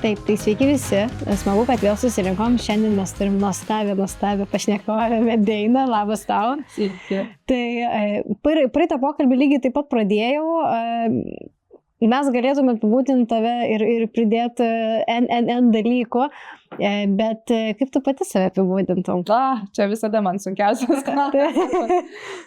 Taip, tai sveiki visi. Smagu, kad vėl susirinkom. Šiandien mes turim nuostabią pašnekovę Medeiną. Labas tau. Sveiki. Tai praeitą pokalbį lygiai taip pat pradėjau. Mes galėtume apibūdinti tave ir pridėti N dalykų, bet kaip tu pati save apibūdintum? Čia visada man sunkiausias klausimas.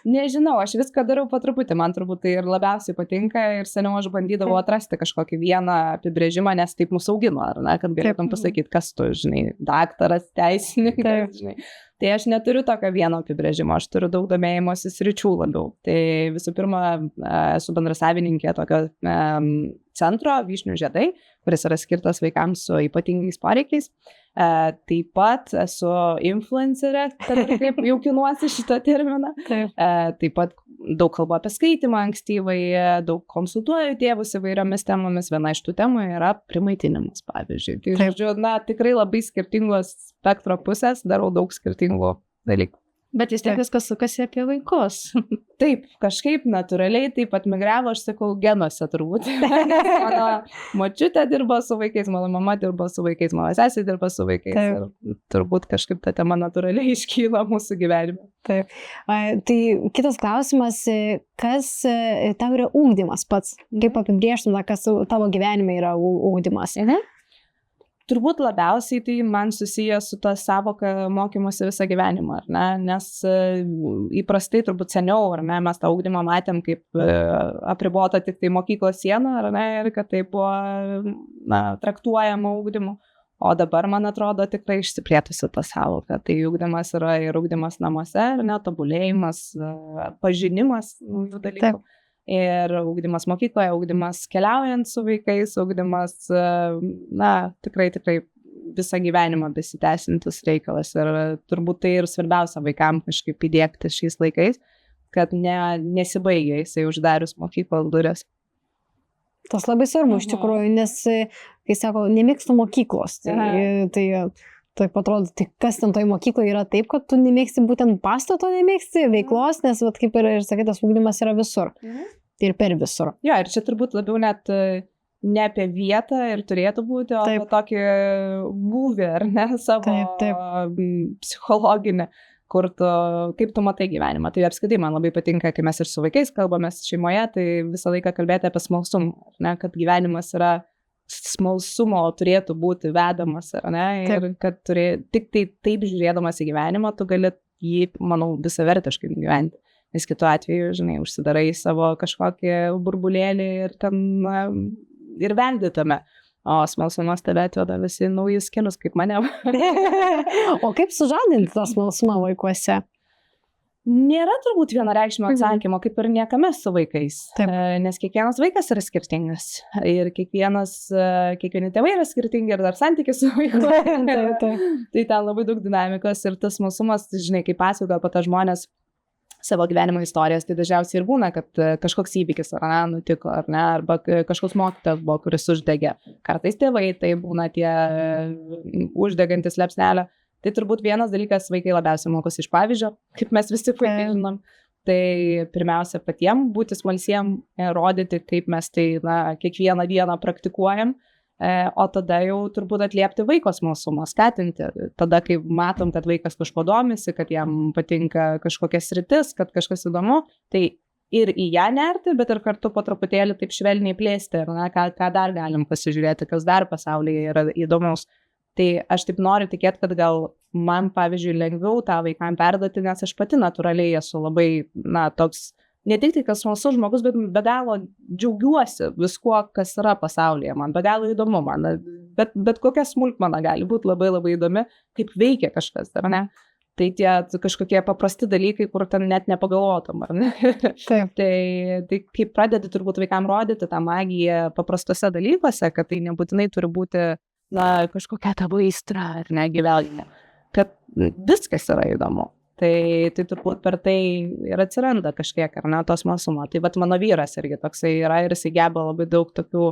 Nežinau, aš viską darau po truputį, man turbūt tai ir labiausiai patinka ir seniau aš bandydavau atrasti kažkokį vieną apibrėžimą, nes taip mus augino, ar ne, kad galėtum pasakyti, kas tu, žinai, daktaras, teisininkas, žinai. Tai aš neturiu tokio vieno apibrėžimo, aš turiu daug domėjimosi sričių labiau. Tai visų pirma, esu bendrasavininkė tokio centro Vyšnių žiedai, kuris yra skirtas vaikams su ypatingais poreikiais. Taip pat esu influencerė, kaip jaukinuosi šitą terminą. Taip pat daug kalbu apie skaitymą ankstyvai, daug konsultuoju tėvus įvairiomis temomis. Viena iš tų temų yra primaitinimas, pavyzdžiui. Tai, žodžiu, tikrai labai skirtingos spektro pusės, darau daug skirtingų dalykų. Bet vis tiek viskas sukasi apie vaikus. Taip, kažkaip natūraliai taip atmigravo, aš sakau, genuose turbūt. Mano močiutė dirbo su vaikais, mano mama dirbo su vaikais, mano sesė dirbo su vaikais. Ir turbūt kažkaip ta tema natūraliai iškyla mūsų gyvenime. Taip. Tai kitas klausimas, kas tau yra ugdymas pats? Kaip apibrėžtum, kas tavo gyvenime yra ugdymas? Turbūt labiausiai tai man susiję su ta savoka mokymosi visą gyvenimą, ar ne? Nes įprastai turbūt seniau, ar ne, mes tą ugdymą matėm kaip apribota tik tai mokyklos siena, ar ne, ir kad tai buvo traktuojama ugdymu. O dabar, man atrodo, tikrai išsiplėtusi ta savoka. Tai ugdymas yra ir ugdymas namuose, ar ne, tobulėjimas, pažinimas naujų dalykų. Taip. Ir ugdymas mokykloje, ugdymas keliaujant su vaikais, ugdymas, tikrai visą gyvenimą besitęsintis reikalas. Ir turbūt tai ir svarbiausia vaikams kažkaip įdiegti šiais laikais, kad nesibaigia jisai uždarius mokyklos duris. Tas labai svarbu iš tikrųjų, nes, kai sako, nemėgstu mokyklos, tai taip atrodo, tai kas ten toj mokykloje yra taip, kad tu nemėgsti būtent pastato, nemėgsti veiklos, nes kaip ir sakytas, ugdymas yra visur. Ir per visur. Jo, ir čia turbūt labiau net ne apie vietą ir turėtų būti, o apie tokį būvį, ar ne, savo psichologinį, kaip tu matai gyvenimą. Tai apskritai man labai patinka, kai mes ir su vaikais kalbamės šeimoje, tai visą laiką kalbėti apie smalsumą, ne, kad gyvenimas yra smalsumo turėtų būti vedamas, ar ne, ir kad tik taip žiūrėdamas į gyvenimą, tu gali jį, manau, visavertiškai gyventi, nes kitu atveju, žinai, užsidarai savo kažkokį burbulėlį ir ten ir vendi tame, o smalsumas tave atveda visi naujus kelius, kaip mane. O kaip sužadinti tą smalsumą vaikuose? Nėra turbūt vienareikšmio atsakymo, kaip ir niekame su vaikais, nes kiekvienas vaikas yra skirtingas ir kiekvieni tėvai yra skirtingi ir dar santykis su vaiku. Tai ten labai daug dinamikos ir tas smalsumas, žinai, kaip pasakoja apie tą žmonės savo gyvenimo istorijas, tai dažniausiai ir būna, kad kažkoks įvykis nutiko, ar ne, arba kažkoks mokytojas buvo, kuris uždegė. Kartais tėvai, tai būna tie uždegantis liepsnelę. Tai turbūt vienas dalykas, vaikai labiausiai mokosi iš pavyzdžio, kaip mes visi puikiai žinom. Tai pirmiausia patiems būti smalsiem, rodyti, kaip mes tai kiekvieną dieną praktikuojam, o tada jau turbūt atliepti vaiko smalsumą, skatinti. Tada, kai matom, kad vaikas kažko domisi, kad jam patinka kažkokia sritis, kad kažkas įdomu, tai ir į ją nerti, bet ir kartu po truputėlį taip švelniai plėsti, ką dar galim pasižiūrėti, kas dar pasaulyje yra įdomaus. Tai aš taip noriu tikėti, kad gal man, pavyzdžiui, lengviau tą vaikam perduoti, nes aš pati natūraliai esu labai, toks, ne tik tai kas smalsus žmogus, bet be galo džiaugiuosi viskuo, kas yra pasaulyje. Man be galo įdomu, bet kokia smulkmena gali būti labai labai įdomi, kaip veikia kažkas, ar ne? Tai tie kažkokie paprasti dalykai, kur ten net nepagalvotum, ar ne? Taip. Tai kaip pradedi turbūt vaikam rodyti tą magiją paprastose dalykuose, kad tai nebūtinai turi būti kažkokia tavo aistra, ar ne, gyvenime, kad viskas yra įdomu. Tai turbūt per tai ir atsiranda kažkiek, ar ne, tos smalsumo. Tai bet mano vyras irgi toksai yra ir jisai geba labai daug tokių,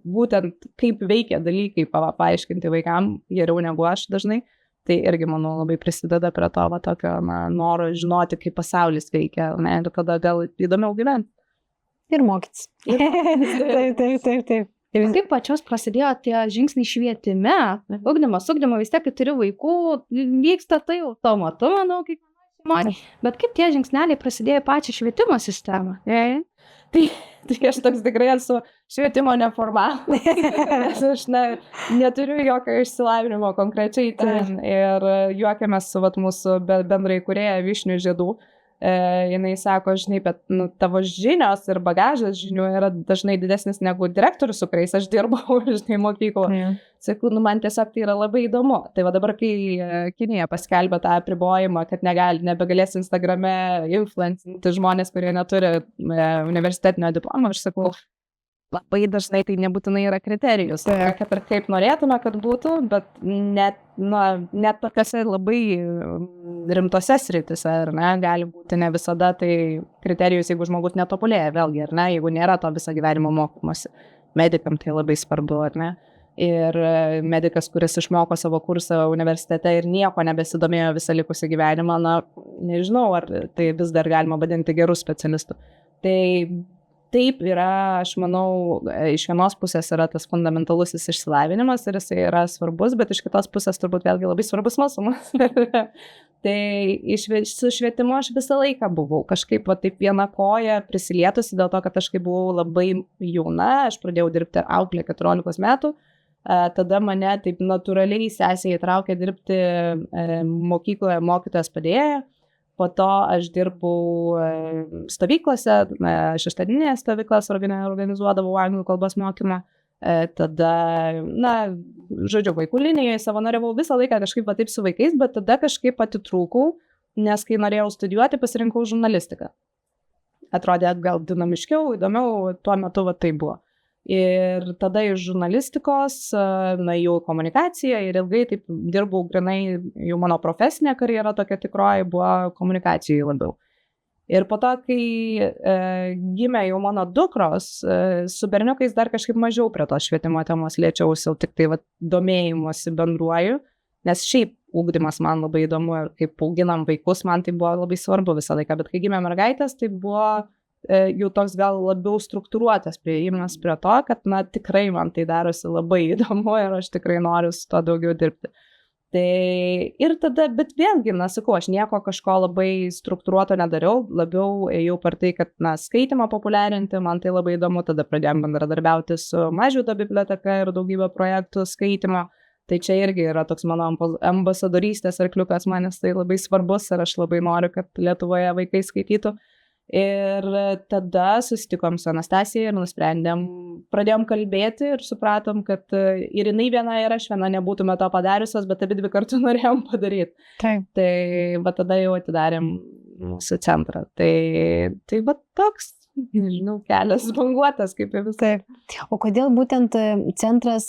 būtent kaip veikia dalykai paaiškinti vaikam geriau negu aš dažnai. Tai irgi, manau, labai prisideda prie to tokio noro žinoti, kaip pasaulis veikia, ne, ir kada gal įdomiau gyventi. Ir mokytis. Taip. Kaip pačios prasidėjo tie žingsniai švietime, ugdymo vis tiek, kai turi vaikų, vyksta tai automatu, manau, kiekvienai. Bet kaip tie žingsneliai prasidėjo pačią švietimo sistemą? Tai aš toks tikrai esu švietimo neformalai, nes aš neturiu jokio išsilavinimo konkrečiai ten ir juokiamės su mūsų bendrai kūrėja Vyšnių žiedų. Jinai sako, žinai, bet tavo žinios ir bagažas žinių yra dažnai didesnis negu direktorius, su kuriais aš dirbau, žinai, mokykloje. Sakau, man tiesiog tai yra labai įdomu. Tai va dabar, kai Kinija paskelbė tą apribojimą, kad nebegalės Instagrame influencinti žmonės, kurie neturi universitetinio diplomo, aš sakau, labai dažnai tai nebūtinai yra kriterijus. Kad ir kaip norėtume, kad būtų, bet net tokiose labai rimtose sritise, ar ne, gali būti ne visada tai kriterijus, jeigu žmogus netobulėja, vėlgi, ar ne, jeigu nėra to visą gyvenimo mokymosi. Medikam tai labai svarbu, ar ne? Ir medikas, kuris išmoko savo kursą universitete ir nieko nebesidomėjo visą likusį gyvenimą, nežinau, ar tai vis dar galima vadinti gerų specialistų. Tai taip yra, aš manau, iš vienos pusės yra tas fundamentalusis išsilavinimas ir jisai yra svarbus, bet iš kitos pusės turbūt vėlgi labai svarbus smalsumas. Tai su švietimu aš visą laiką buvau kažkaip taip viena koja prisilietusi dėl to, kad aš kai buvau labai jauna, aš pradėjau dirbti auklė 14 metų, tada mane taip natūraliai sesė įtraukė dirbti mokykloje mokytojas padėjėja. Po to aš dirbau stovyklose, šeštadieninės stovyklas organizuodavau anglų kalbos mokymą. Tada, žodžiu, vaikų linijoje savanoriavau visą laiką kažkaip taip su vaikais, bet tada kažkaip atitrūkau, nes kai norėjau studijuoti, pasirinkau žurnalistiką. Atrodė gal dinamiškiau, įdomiau, tuo metu tai buvo. Ir tada iš žurnalistikos nuėjau komunikaciją ir ilgai taip dirbau grinai, jau mano profesinė karjera tokia tikroji buvo komunikacijai labiau. Ir po to, kai gimė jau mano dukros, su berniukais dar kažkaip mažiau prie to švietimo temos liečiausi, tik tai domėjimuosi bendruoju, nes šiaip ugdymas man labai įdomu ir kaip auginam vaikus, man tai buvo labai svarbu visą laiką, bet kai gimė mergaitės, tai buvo jau toks gal labiau struktūruotas priėjimas prie to, kad tikrai man tai darosi labai įdomu ir aš tikrai noriu su to daugiau dirbti. Tai ir tada, bet vėlgi, sakau, aš nieko kažko labai struktūruoto nedariau, labiau ėjau per tai, kad skaitimą populiarinti, man tai labai įdomu, tada pradėjom bendradarbiauti su Mažvydo biblioteka ir daugybę projektų skaitimo, tai čia irgi yra toks mano ambasadorystės arkliukas, manęs tai labai svarbus ir aš labai noriu, kad Lietuvoje vaikai skaitytų. Ir tada susitikom su Anastasija ir nusprendėm, pradėjom kalbėti ir supratom, kad ir jinai viena ir aš viena nebūtume to padariusios, bet abi dvi kartu norėjom padaryti. Taip. Tai va tada jau atidarėm mūsų centrą. Tai va toks, nežinau, kelias banguotas kaip ir visai. O kodėl būtent centras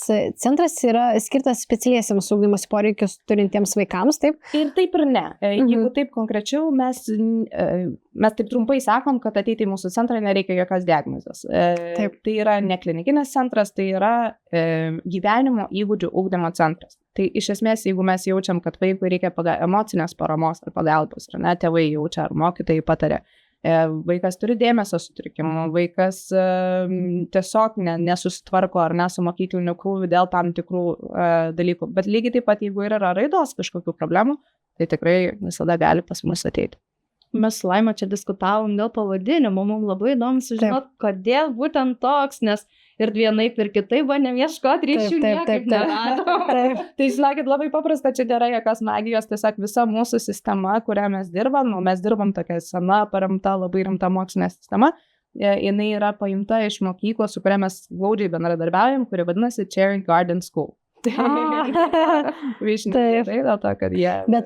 yra skirtas specialiesiems ugdymosi poreikius turintiems vaikams, taip? Ir taip ir ne. Jeigu taip konkrečiau, mes taip trumpai sakom, kad ateiti į mūsų centrą nereikia jokios diagnozės. Tai yra ne klinikinis centras, tai yra gyvenimo įgūdžių ugdymo centras. Tai iš esmės, jeigu mes jaučiam, kad vaikui reikia emocinės paramos ar pagalbos, ar ne, tėvai jaučia, ar mokytojai patarė, vaikas turi dėmesio sutrikimų, vaikas tiesiog nesusitvarko ar su mokykliniu krūviu dėl tam tikrų dalykų. Bet lygiai taip pat, jeigu yra raidos kažkokių problemų, tai tikrai visada gali pas mus ateiti. Mes su Laima čia diskutavom dėl pavadinimo, mums labai įdomu sužinoti, kodėl būtent toks, nes ir vienaip ir kitaip bandėm ieškoti ryšių, niekaip neradom. Tai žinokit, labai paprasta, čia nėra jokios magijos, tiesiog visa mūsų sistema, kurią mes dirbam tokia sena, paremta, labai rimta mokslinė sistema, jinai yra paimta iš mokyklos, su kuria mes glaudžiai bendradarbiaujam, kuri vadinasi Cherry Garden School. Bet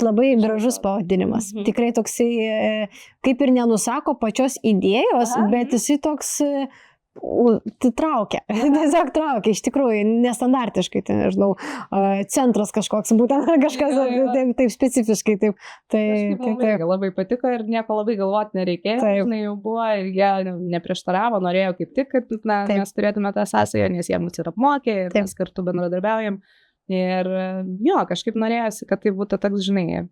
labai gražus pavadinimas. Tikrai toksai, kaip ir nenusako pačios idėjos, bet jisai toks traukia, tiesiog traukia, iš tikrųjų, nestandartiškai, tai nežinau, centras kažkoks, būtent kažkas taip specifiškai, taip. Labai patiko ir nieko labai galvoti nereikėjo, žinai, jau buvo ir jie neprieštaravo, norėjo kaip tik, kad mes turėtume tą sąsają, nes jie mus ir apmokė ir mes kartu bendradarbiaujam. Ir jo, kažkaip norėjosi, kad tai būtų toks, žinai,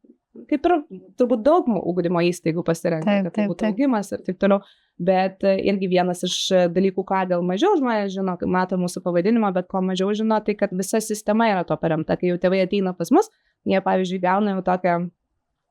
kaip ir turbūt daug ugdymo įstaigų pasirenka, kad tai būtų augimas ir taip toliau. Bet irgi vienas iš dalykų, ką gal mažiau žmonės žino, kai mato mūsų pavadinimą, bet ko mažiau žino, tai kad visa sistema yra to paremta. Kai jau tėvai ateina pas mus, jie, pavyzdžiui, gauna jau tokią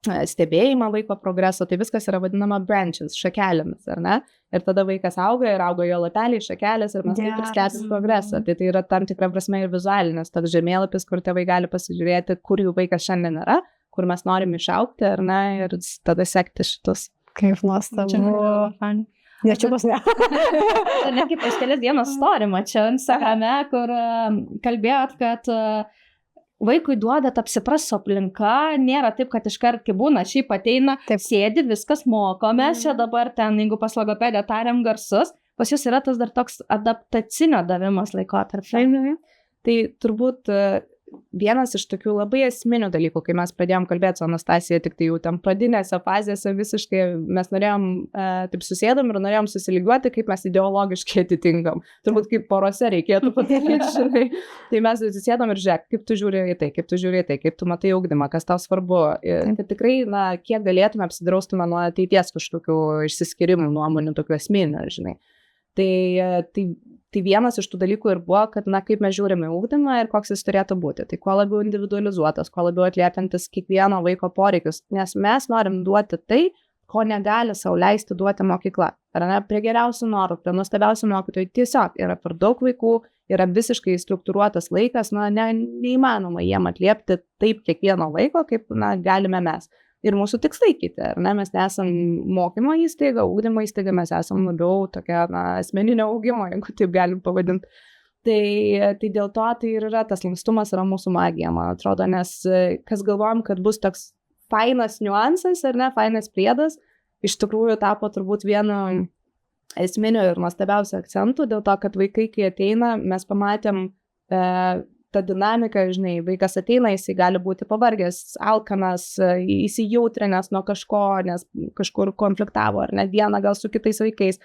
stebėjimą vaiko progreso, tai viskas yra vadinama branches, šakelėmis, ar ne? Ir tada vaikas auga ir auga jo lapeliai, šakelės ir mes taip ir stebim progresą. Tai yra tam tikra prasme ir vizualinis toks žemėlapis, kur tėvai gali pasižiūrėti, kur jų vaikas šiandien yra, kur mes norim išaugti, ar ne, ir tada sekti šitus. Kaip nuostabu. Nečiupas ne. Ir netgi prieš kelias dienas story mačiau Instagrame, kur kalbėjot, kad vaikui duodat apsiprast su aplinka, nėra taip, kad iškart, kai būna, šiaip ateina, sėdi, viskas mokomės, čia dabar ten, jeigu pas logopediją tariam garsus, pas jūs yra tas dar toks adaptacinio davimas laikotarpio. Tai turbūt vienas iš tokių labai esminių dalykų, kai mes pradėjom kalbėti su Anastasija, tik tai jau tam pradinėse fazėse visiškai mes norėjom, taip susėdom ir norėjom susilygiuoti, kaip mes ideologiškai atitinkam. Turbūt kaip porose reikėtų padaryti, žinai. Tai mes susėdom ir žiūrėk, kaip tu žiūri į tai, kaip tu matai ugdymą, kas tau svarbu. Ir kad tikrai, kiek galėtume apsidraustume nuo ateities kažkokių išsiskirimų nuomonių, tokių esminių, žinai. Tai vienas iš tų dalykų ir buvo, kad, kaip mes žiūrime ugdymą ir koks jis turėtų būti. Tai kuo labiau individualizuotas, kuo labiau atliepiantis kiekvieno vaiko poreikius, nes mes norim duoti tai, ko negali sau leisti duoti mokykla. Ar ne, prie geriausių norų, prie nuostabiausių mokytojų tiesiog yra per daug vaikų, yra visiškai struktūruotas laikas, neįmanoma jiem atliepti taip kiekvieno vaiko, kaip galime mes. Ir mūsų tikslai kiti, ar ne, mes nesam mokymo įstaiga, ugdymo įstaiga, mes esam labiau tokia asmeninio augimo, jeigu taip galim pavadinti. Tai dėl to tai ir yra tas lankstumas, yra mūsų magija, man atrodo, nes kas galvojam, kad bus toks fainas niuansas, ar ne, fainas priedas, iš tikrųjų tapo turbūt vienu esminių ir nuostabiausių akcentų, dėl to, kad vaikai, kai ateina, mes pamatėm ta dinamika, žinai, vaikas ateina, jisai gali būti pavargęs, alkanas, įsijautrinęs nuo kažko, nes kažkur konfliktavo, ar ne, dieną gal su kitais vaikais.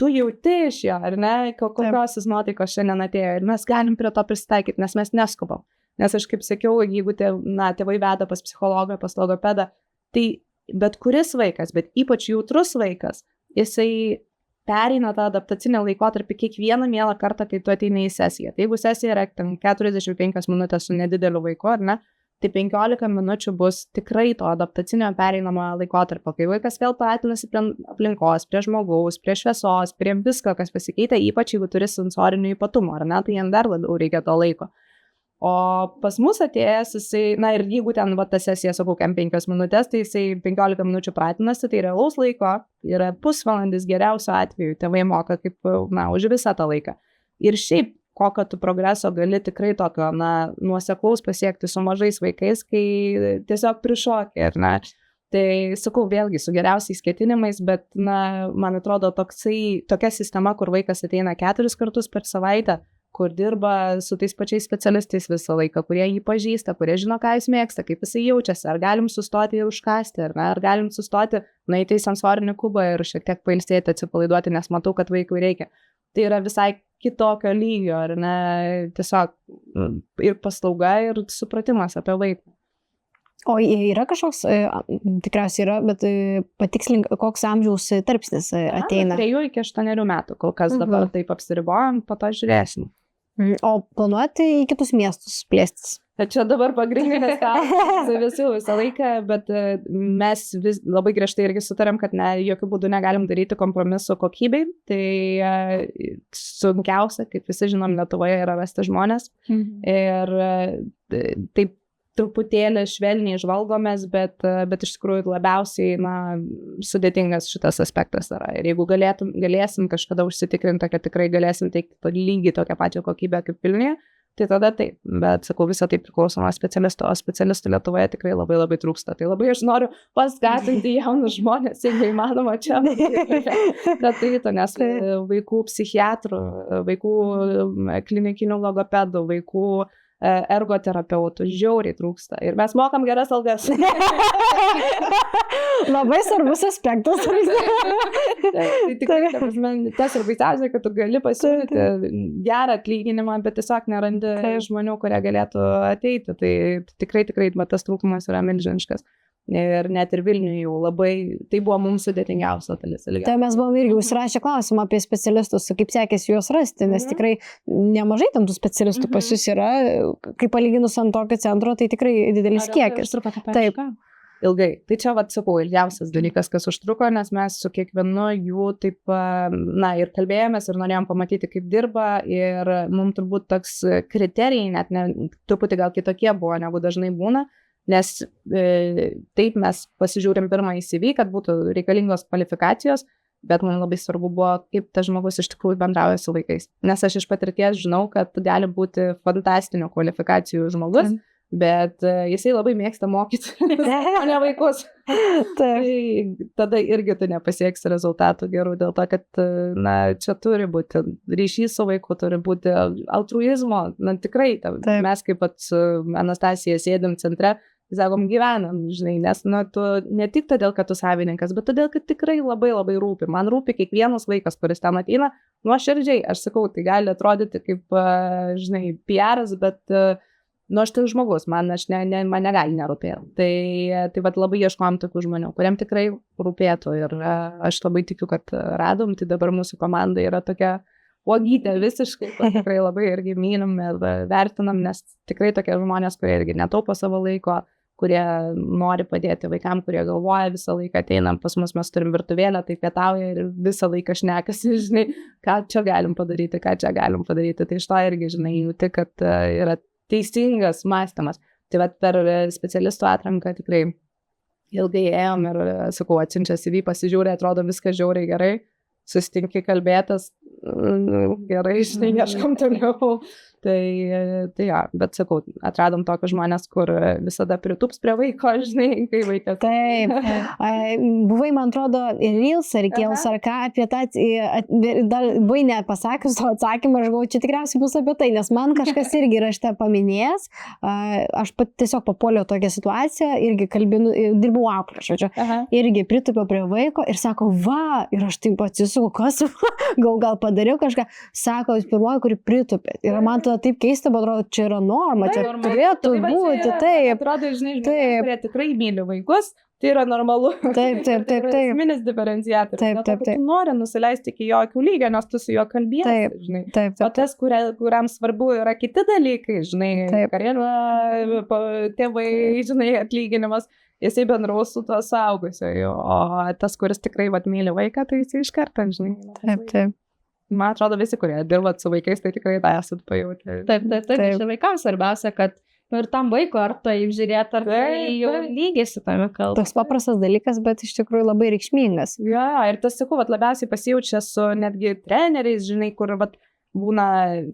Tu jauti iš jo, ar ne, kokios jis nuotaikos šiandien atėjo ir mes galim prie to prisitaikyti, nes mes neskubam. Nes aš kaip sakiau, jeigu tėvai veda pas psichologą, pas logopedą, tai bet kuris vaikas, bet ypač jautrus vaikas, jisai pereina tą adaptacinę laikotarpį kiekvieną mielą kartą, kai tu ateini į sesiją. Tai jeigu sesija yra 45 minutės su nedideliu vaiku, ar ne, tai 15 minučių bus tikrai to adaptacinio pereinamo laikotarpio, kai vaikas vėl pratinasi prie aplinkos, prie žmogaus, prie šviesos, prie visko, kas pasikeitė, ypač jeigu turi sensorinių ypatumų, ar ne, tai jam dar labiau reikia to laiko. O pas mus atėjęs, jisai, ir jeigu ten ta sesija, sakau, 5 minutės, tai jisai 15 minučių pratinasi, tai realaus laiko yra pusvalandis geriausio atveju, tėvai moka kaip, už visą tą laiką. Ir šiaip, kokio tu progreso gali tikrai tokio, nuoseklaus pasiekti su mažais vaikais, kai tiesiog prišoki, ar ne. Tai, sakau, vėlgi su geriausiais ketinimais, bet, man atrodo, tokia sistema, kur vaikas ateina 4 kartus per savaitę, kur dirba su tais pačiais specialistais visą laiką, kurie jį pažįsta, kurie žino, ką jis mėgsta, kaip jisai jaučiasi, ar galim sustoti ir užkasti, ar galim sustoti, nueiti į sensorinį kubą ir šiek tiek pailsėti, atsipalaiduoti, nes matau, kad vaikui reikia. Tai yra visai kitokio lygio, ar ne, tiesiog ir paslauga, ir supratimas apie vaiką. O yra kažkoks, tikriausiai yra, bet patikslink, koks amžiaus tarpsnis ateina? 3 iki 8 metų, kol kas dabar taip apsiribojam, po to žiūrėsim. O planuojate į kitus miestus plėstis? Čia dabar pagrindinis klausimas visą laiką, bet mes labai griežtai irgi sutarėm, kad jokių būdų negalim daryti kompromisų kokybei. Tai sunkiausia, kaip visi žinom, Lietuvoje yra rasti žmonės. Ir taip truputėlį švelniai žvalgomės, bet iš tikrųjų labiausiai sudėtingas šitas aspektas yra. Ir jeigu galėsim kažkada užsitikrinti, kad tikrai galėsim teikti lygiai tokią pačią kokybę kaip Vilniuje, tai tada taip. Bet, sakau, visą tai priklauso nuo specialistų, o specialistų Lietuvoje tikrai labai labai trūksta. Tai labai aš noriu paskatinti jaunus žmonės, jeigu įmanoma čia. Nes vaikų psichiatrų, vaikų klinikinių logopedų, vaikų ergoterapeutų žiauriai trūksta. Ir mes mokam geras algas. Labai svarbus aspektas. Tai tikrai, tas ir baisiausia, kad tu gali pasiūlyti gerą atlyginimą, bet tiesiog nerandi žmonių, kurie galėtų ateiti. Tai tikrai, tas trūkumas yra milžiniškas. Ir net ir Vilniuje jau labai, tai buvo mums sudėtingiausia dalis. Tai mes buvom irgi užsirašę klausimą apie specialistus, kaip sekėsi juos rasti, nes tikrai nemažai ten tų specialistų pas jūs yra, kaip palyginus ant tokio centro, tai tikrai didelis kiekis. Taip. Ilgai. Tai čia, sakau, ilgiausias dalykas, kas užtruko, nes mes su kiekvienu jų taip, ir kalbėjomės ir norėjom pamatyti, kaip dirba ir mums turbūt toks kriterijai net truputį gal kitokie buvo, negu dažnai būna, nes taip mes pasižiūrim pirmą į CV, kad būtų reikalingos kvalifikacijos, bet man labai svarbu buvo, kaip tas žmogus iš tikrųjų bendrauja su vaikais. Nes aš iš patirties žinau, kad gali būti fantastinių kvalifikacijų žmogus, bet jisai labai mėgsta mokyti, o ne vaikus. Tai tada irgi tu nepasieksi rezultatų gerų, dėl to, kad čia turi būti ryšys su vaiku, turi būti altruizmo, tikrai, mes kaip pat su Anastasija sėdim centre, sakom, gyvenam, žinai, nes tu ne tik todėl, kad tu savininkas, bet todėl, kad tikrai labai labai rūpi. Man rūpi kiekvienas vaikas, kuris ten ateina, nuoširdžiai, aš sakau, tai gali atrodyti kaip, žinai, PR'as, bet aš tai žmogus, man negali nerūpėti. Tai vat labai ieškojom tokių žmonių, kuriem tikrai rūpėtų ir aš labai tikiu, kad radom, tai dabar mūsų komanda yra tokia uogytė visiškai, tikrai labai irgi mylim ir vertinam, nes tikrai tokie žmonės, kurie irgi netaupo savo laiko, kurie nori padėti vaikam, kurie galvoja visą laiką, ateinam pas mus, mes turim virtuvėlę, tai pietauja ir visą laiką šnekasi, žinai, ką čia galim padaryti. Tai iš to irgi, žinai, jauti, kad yra teisingas mąstymas. Tai vat per specialistų atranką tikrai ilgai ėjom ir, sakau, atsiunčia CV, pasižiūrė, atrodo viskas žiauriai gerai, susitinki kalbėtas, gerai, žinai, ieškom toliau. Tai jo, bet sakau, atradom tokius žmonės, kur visada pritūps prie vaiko, žinai, kai vaikas. Taip. Buvai, man atrodo, ir Reels, ar Kėls, ar ką apie tą, dar buvai nepasakius to atsakymą, aš galvoju, čia tikriausiai bus apie tai, nes man kažkas irgi yra šitą paminėjęs, aš tiesiog papuoliau tokią situaciją, irgi dirbau auklę, žodžiu, irgi pritūpiau prie vaiko ir sako, va, ir aš taip atsisuku, kas, gal padariau kažką, sako, pirmoji, kuri pritūpė. Ir man taip keista, bet atrodo, čia yra norma, čia turėtų būti, taip. Atrodo, žinai, kurie tikrai myli vaikus, tai yra normalu. Taip. Esminis diferenciatorius. Taip. Tu nori nusileisti iki jo akių lygio, nes tu su juo kalbėsi, žinai. Taip. O tas, kuriam svarbu yra kiti dalykai, žinai, karjera, tėvai, žinai, atlyginimas, jisai bendraus su tuo suaugusioju, o tas, kuris tikrai myli vaiką, tai jisai iš karto, žinai. Taip. Man atrodo, visi, kurie dirbat su vaikais, tai tikrai tą esat pajautę. Taip. Čia vaikams svarbiausia, kad ir tam vaiko, ar tai žiūrėti, ar tai jau lygiai su tame kalba. Toks paprastas dalykas, bet iš tikrųjų labai reikšmingas. Ja, ir tas, sakau, labiausiai pasijaučia su netgi treneriais, žinai, kur būna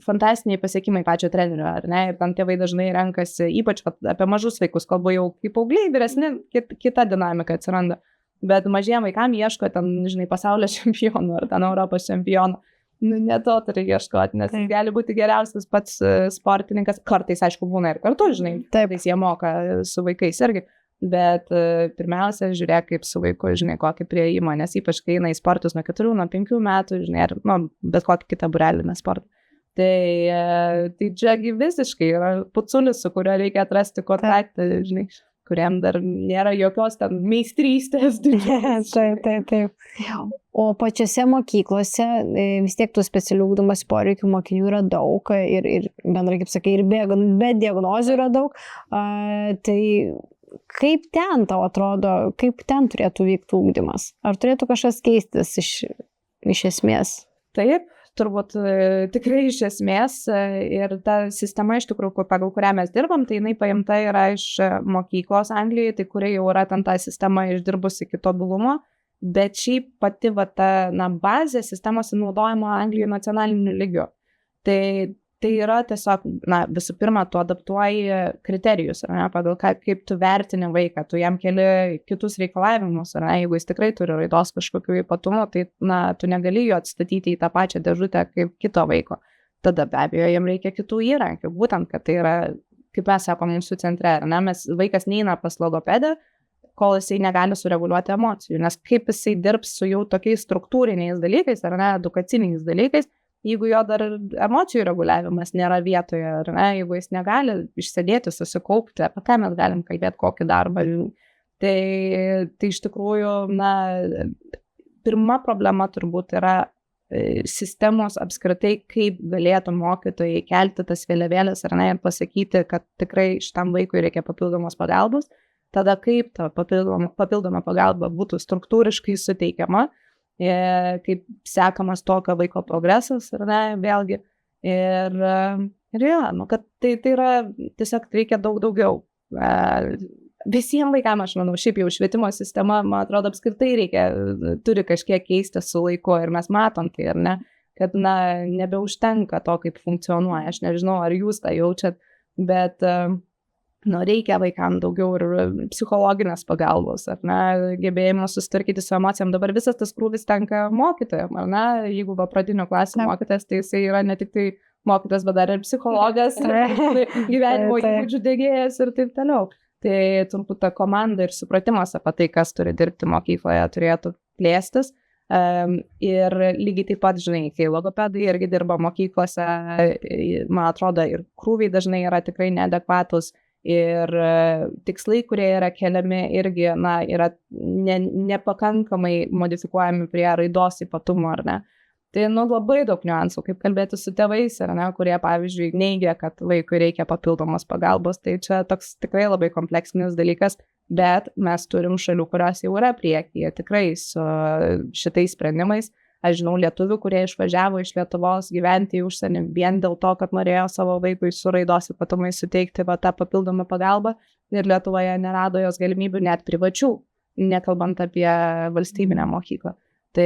fantastiniai pasiekimai pačio trenerio, ar ne? Ir tam tėvai dažnai renkasi, ypač apie mažus vaikus, kalbu jau kaip paaugliai, vyresni, kita dinamika atsiranda. Bet mažiem vaikam ieško ten, žinai, pasaulio čempionų ar ten Europos čempionų. Ne to turi ieškoti, nes gali būti geriausias pats sportininkas. Kartais, aišku, būna ir kartu, žinai. Kartais jie moka su vaikais irgi. Bet pirmiausia, žiūrėk kaip su vaiku, žinai, kokį prieimą, nes ypač kai eina į sportus nuo 4, nuo 5 metų, žinai, ar bet kokį kitą būrelį sportą. Tai čiagi visiškai yra puculis, su kuriuo reikia atrasti kontaktą, žinai, kuriam dar nėra jokios ten meistrystės. Taip. O pačiose mokyklose vis tiek tų specialių ugdymosi poreikių mokinių yra daug ir bendrai, kaip sakai, ir be diagnozių yra daug. Tai kaip ten tau atrodo, kaip ten turėtų vykti ugdymas? Ar turėtų kažkas keistis iš esmės? Taip, turbūt tikrai iš esmės ir ta sistema iš tikrųjų, pagal kurią mes dirbam, tai jinai paimta yra iš mokyklos Anglijoje, tai kuria jau yra ten ta sistema išdirbusi iki tobulumo, bet šiaip pati bazė sistemos naudojama Anglijoje nacionaliniu lygiu. Tai yra tiesiog, visų pirma, tu adaptuoji kriterijus, pagal kaip tu vertini vaiką, tu jam keli kitus reikalavimus, jeigu jis tikrai turi raidos kažkokių ypatumų, tai tu negali jo atstatyti į tą pačią dėžutę kaip kito vaiko. Tada be abejo, jam reikia kitų įrankių, būtent, kad tai yra, kaip mes sakome, mūsų centre, vaikas neina pas logopedą, kol jisai negali sureguliuoti emocijų, nes kaip jisai dirbs su jau tokiais struktūriniais dalykais, edukaciniais dalykais, jeigu jo dar emocijų reguliavimas nėra vietoje, jeigu jis negali išsėdėti, susikaupti, apie ką mes galim kalbėti, kokį darbą, Tai iš tikrųjų, na, pirma problema turbūt yra sistemos apskritai, kaip galėtų mokytojai kelti tas vėliavėlės ar ne ir pasakyti, kad tikrai šitam vaikui reikia papildomos pagalbos, tada kaip ta papildoma pagalba būtų struktūriškai suteikiama, kaip sekamas tokio vaiko progresas ar ne, vėlgi. Ir jo, nu, kad tai yra tiesiog reikia daug daugiau. Visiems vaikams, aš manau, šiaip jau švietimo sistema, man atrodo, apskritai turi kažkiek keisti su laiku ir mes matom tai, ar ne, kad, na, nebeužtenka to, kaip funkcionuoja. Aš nežinau, ar jūs tą jaučiat, bet, nu, reikia vaikams daugiau ir psichologinės pagalbos, ar ne, gebėjimo susitvarkyti su emocijom. Dabar visas tas krūvis tenka mokytojam, ar ne, jeigu va pradinio klasės mokytojas, tai jisai yra ne tik tai mokytojas, bet dar ir psichologas, gyvenimo įgūdžių dėgėjas ir taip toliau. Tai turbūt ta komanda ir supratimas apie tai, kas turi dirbti mokykloje, turėtų plėstis. Ir lygiai taip pat, žinai, kai logopedai irgi dirba mokyklose, man atrodo, ir krūviai dažnai yra tikrai neadekvatus ir tikslai, kurie yra keliami, irgi, na, yra nepakankamai modifikuojami prie raidos ypatumų, ar ne. Tai, nu, labai daug niuansų, kaip kalbėti su tėvais, ar ne, kurie, pavyzdžiui, neigia, kad vaikui reikia papildomos pagalbos, tai čia toks tikrai labai kompleksinis dalykas, bet mes turim šalių, kurios jau yra priekyje tikrai su šitais sprendimais. Aš žinau lietuvių, kurie išvažiavo iš Lietuvos gyventi į užsienį vien dėl to, kad norėjo savo vaikui su raidos ypatumais suteikti va tą papildomą pagalbą ir Lietuvoje nerado jos galimybių net privačių, nekalbant apie valstybinę mokyklą. Tai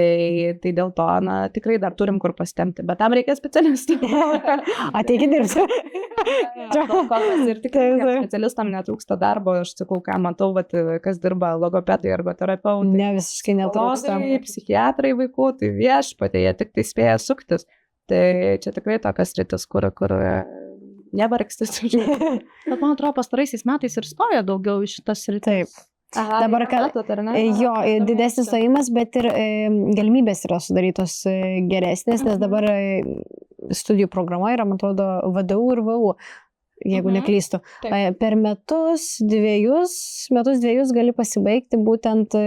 dėl to, na, tikrai dar turim kur pasitempti, bet tam reikia specialistų. Ateikit dirbti. Ir tikrai specialistam netrūksta darbo, aš sakau, ką matau, vat, kas dirba logopedai, ergoterapeutai. Ne, visiškai netrūksta. Psichiatrai vaikų, tai viešpatie, jie tik tai spėja suktis. Tai čia tikrai tokias sritis, kur nevargstis. Bet man atrodo, pastaraisiais metais ir stoja daugiau iš šitas sritis. Taip. Dabar, jo, didesnis stojimas, bet ir galimybės yra sudarytos geresnės, nes dabar studijų programa yra, man atrodo, VDU ir VU, jeigu neklystu. Per metus dviejus gali pasibaigti būtent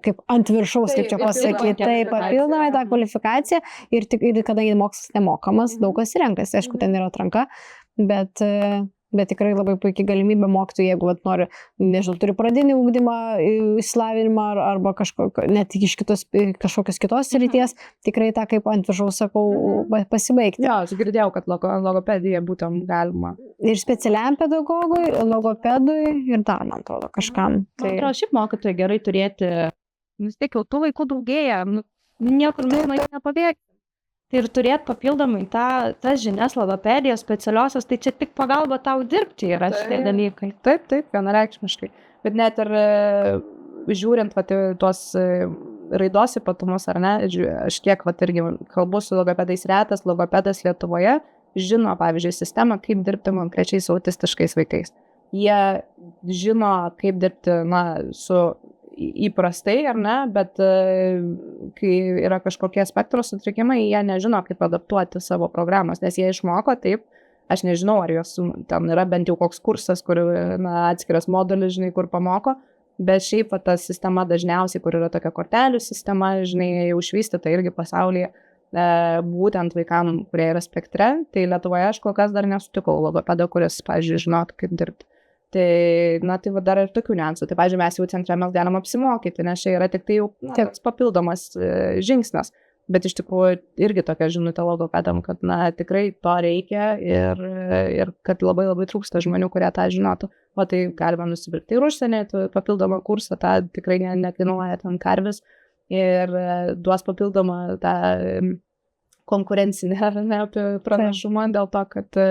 kaip ant viršaus, kaip čia pasakyti, tai papildomai tą kvalifikaciją ir kadangi mokslas nemokamas, daug kas renkasi, aišku, ten yra atranka, bet tikrai labai puikiai galimybė mokytojų, jeigu nori, nežinau, turi pradinį ugdymą, išsilavinimą arba net iš kažkokios kitos srities, tikrai tą kaip ant viršaus sakau pasibaigti. Jo, aš girdėjau, kad logopedija būtent galima. Ir specialiam pedagogui, logopedui ir dar, man atrodo, kažkam. Man atrodo, šiaip mokytojai gerai turėti, vis tiek jau tų vaikų daugėja, niekur nepabėgti. Ir turėti papildomai tas žinias logopedijos specialiosios, tai čia tik pagalba tau dirbti yra šitie dalykai. Taip, vienareikšmiškai. Bet net ir žiūrint tuos raidos ypatumus, ar ne, aš kiek irgi kalbu su logopedais, retas logopedas Lietuvoje žino, pavyzdžiui, sistemą, kaip dirbti konkrečiai su autistiškais vaikais. Jie žino, kaip dirbti, na, su įprastai, ar ne, bet kai yra kažkokie spektro sutrikimai, jie nežino, kaip adaptuoti savo programos, nes jie išmoko taip, aš nežinau, ar jos ten yra bent jau koks kursas, kur, na, atskiras modulis, žinai, kur pamoko, bet šiaip ta sistema dažniausiai, kur yra tokia kortelių sistema, žinai, jau išvystyta irgi pasaulyje, būtent vaikam, kurie yra spektre, tai Lietuvoje aš kol kas dar nesutikau logopedo, kuris, pavyzdžiui, žinotų, kaip dirbti. Tai, na, tai dar ir tokių niuansų. Tai, pavyzdžiui, mes jau centre mes galim apsimokyti, nes čia yra tik tai jau toks papildomas žingsnis. Bet iš tikrųjų irgi tokia žinutė logopedam, kad, na, tikrai to reikia ir kad labai labai trūksta žmonių, kurie tą žinotų. O tai galima nusipirkti ir užsienį, papildomą kursą, tą tikrai nekainuoja ten karvis ir duos papildomą tą konkurencinę pranašumą dėl to, kad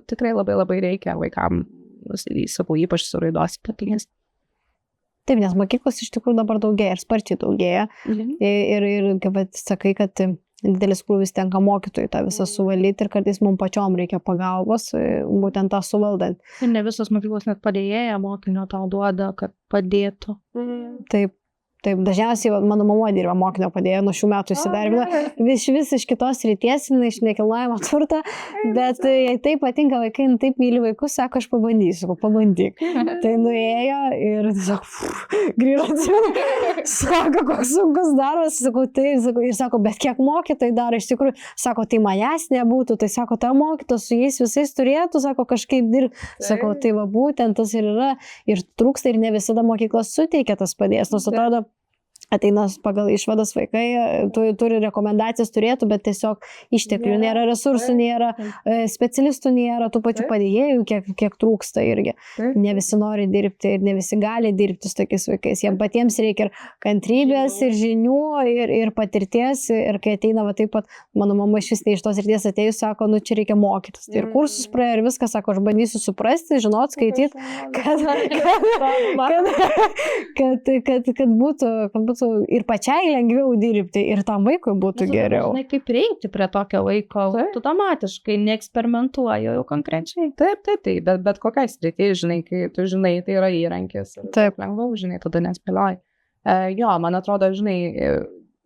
tikrai labai labai reikia vaikam. Sakau, ypač su raidos ypatumais. Taip, nes mokyklos iš tikrųjų dabar daugėja ir sparčiai daugėja. Ir kaip sakai, kad didelis krūvis tenka mokytojui tą visą suvaldyti ir kartais mums pačiom reikia pagalbos, būtent tą suvaldant. Ir ne visos mokyklos net padėjėja mokinio tau duoda, kad padėtų. Taip. taip, dažniausiai mano mama dirba mokinio padėjo, nuo šių metų įsidarbino, vis iš kitos ryties, iš nekilnojamo turto, bet jai taip patinka vaikai, taip myli vaikus, sako, aš pabandysiu, pabandyk. Tai nuėjo ir grįžo, sako, koks sunkus darbas, sakau, tai, ir sako, bet kiek mokytojai daro, iš tikrųjų, sako, tai manęs nebūtų, tai sako, ta mokytoja su jais visais turėtų, sako, kažkaip dirbti, sako, tai va būtent tas ir yra, ir trūksta, ir ne visada mokyklos suteikia tas padės, nors atrodo, ateina pagal išvadas vaikai, turi rekomendacijas turėtų, bet tiesiog išteklių nėra, resursų nėra, specialistų nėra, tų pačių padėjėjų, kiek trūksta irgi. Ne visi nori dirbti ir ne visi gali dirbti su tokiais vaikais. Jiems patiems reikia ir kantrybės, ir žinių, ir patirties. Ir kai ateina, va, taip pat, mano mama iš vis ne iš tos ryties atėjus, sako, nu čia reikia mokytis. Tai ir kursus praėjo ir viskas, sako, aš bandysiu suprasti, žinot, skaityti, kad būtų ir pačiai lengviau dirbti, ir tam vaikui būtų geriau. Žinai, kaip prieiti prie tokio vaiko, automatiškai neeksperimentuoju jau konkrečiai. Taip, bet kokiai srityje, žinai, kai tu žinai, tai yra įrankis. Taip. Lengviau, žinai, tada nespėlioji. Jo, man atrodo, žinai,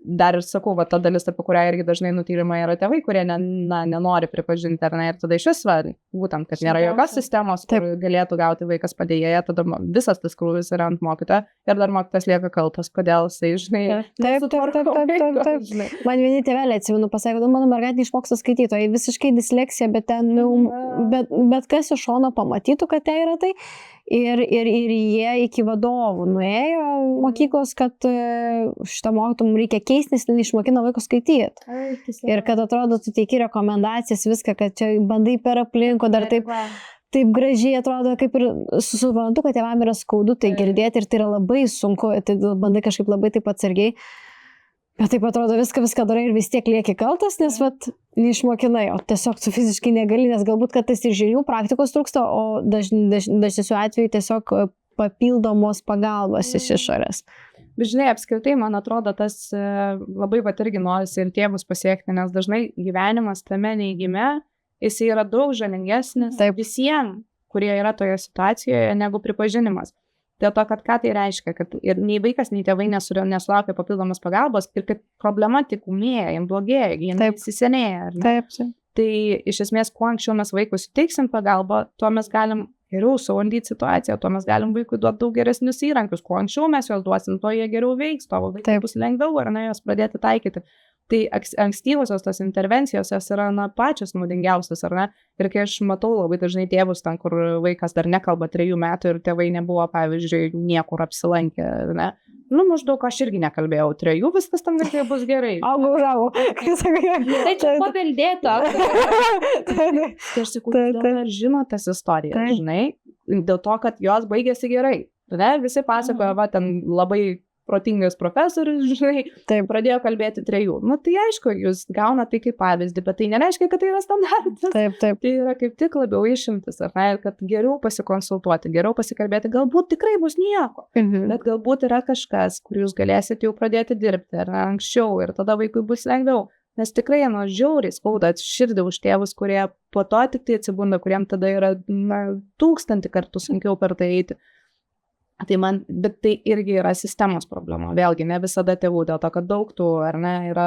dar ir sakau, va, ta dalis, apie kurią irgi dažnai nutylima, yra tėvai, kurie nenori pripažinti, ar ne, ir tada iš vis, būtent, kad nėra jokios sistemos, kur galėtų gauti vaikas padėjėją, tada visas tas krūvis yra ant mokytojo, ir dar mokytojas lieka kaltas, kodėl jisai, žinai, taip. Man vieni tėveliai, atsimenu, pasakė, mano mergaitė išmoksta skaitytojai, visiškai disleksija, bet ten, bet kas iš šono pamatytų, kad tai yra tai. Ir jie iki vadovų nuėjo mokyklos, kad šitą mokytum reikia keisti, nes neišmokina vaiko skaityti. Ir kad atrodo, tu teiki rekomendacijas, viską, kad čia bandai per aplinko, dar taip gražiai atrodo, kaip ir suprantu, kad tėvam yra skaudu tai girdėti ir tai yra labai sunku, tai bandai kažkaip labai taip atsargiai. Bet taip atrodo, viską darai ir vis tiek lieki kaltas, nes neišmokinai, o tiesiog tu fiziškai negali, nes galbūt, kad tas ir žinių praktikos trūksta, o dažniausiu atveju tiesiog papildomos pagalbos iš išorės. Bet žinai, apskritai, man atrodo, tas labai irgi norisi ir tėvus pasiekti, nes dažnai gyvenimas tame neigime, jis yra daug žalingesnis visiems, kurie yra toje situacijoje, negu pripažinimas. Dėl to, kad ką tai reiškia, kad ir nei vaikas, nei tėvai nesulaukia papildomos pagalbos ir kad problema tik umėja, jiems blogėja, jiems įsisenėja. Taip. Tai iš esmės, kuo anksčiau mes vaikui suteiksim pagalbą, tuo mes galim geriau suvaldyti situaciją, tuo mes galim vaikui duoti daug geresnius įrankius, kuo anksčiau mes juos duosim, tuo jie geriau veiks, tuo vaikui bus lengviau ar ne, juos pradėti taikyti. Tai ankstyvosios tos intervencijos jos yra pačios naudingiausios, ar ne? Ir kai aš matau labai dažnai tėvus ten, kur vaikas dar nekalba 3 metų ir tėvai nebuvo, pavyzdžiui, niekur apsilankę, ar ne? Maždaug aš irgi nekalbėjau 3, viskas tam vaikai bus gerai. Augau. Tai čia paveldėta. Tai aš sakau, ar žino tas istorijas, žinai? Dėl to, kad jos baigėsi gerai. Visi pasakoja, ten labai protingas profesorius, žinai, pradėjo kalbėti 3. Tai aišku, jūs gaunate tai kaip pavyzdį, bet tai nereiškia, kad tai yra standartas. Taip. Tai yra kaip tik labiau išimtis, ar ne, kad geriau pasikonsultuoti, geriau pasikalbėti, galbūt tikrai bus nieko, bet galbūt yra kažkas, kur jūs galėsite jau pradėti dirbti, ar anksčiau, ir tada vaikui bus lengviau. Nes tikrai, žiauriai skauda širdį už tėvus, kurie po to tik tai atsibunda, kuriem tada yra 1000 kartų sunkiau per tai eiti. Bet tai irgi yra sistemos problema. Vėlgi, ne visada tėvų, dėl to, kad daug tų, ar ne, yra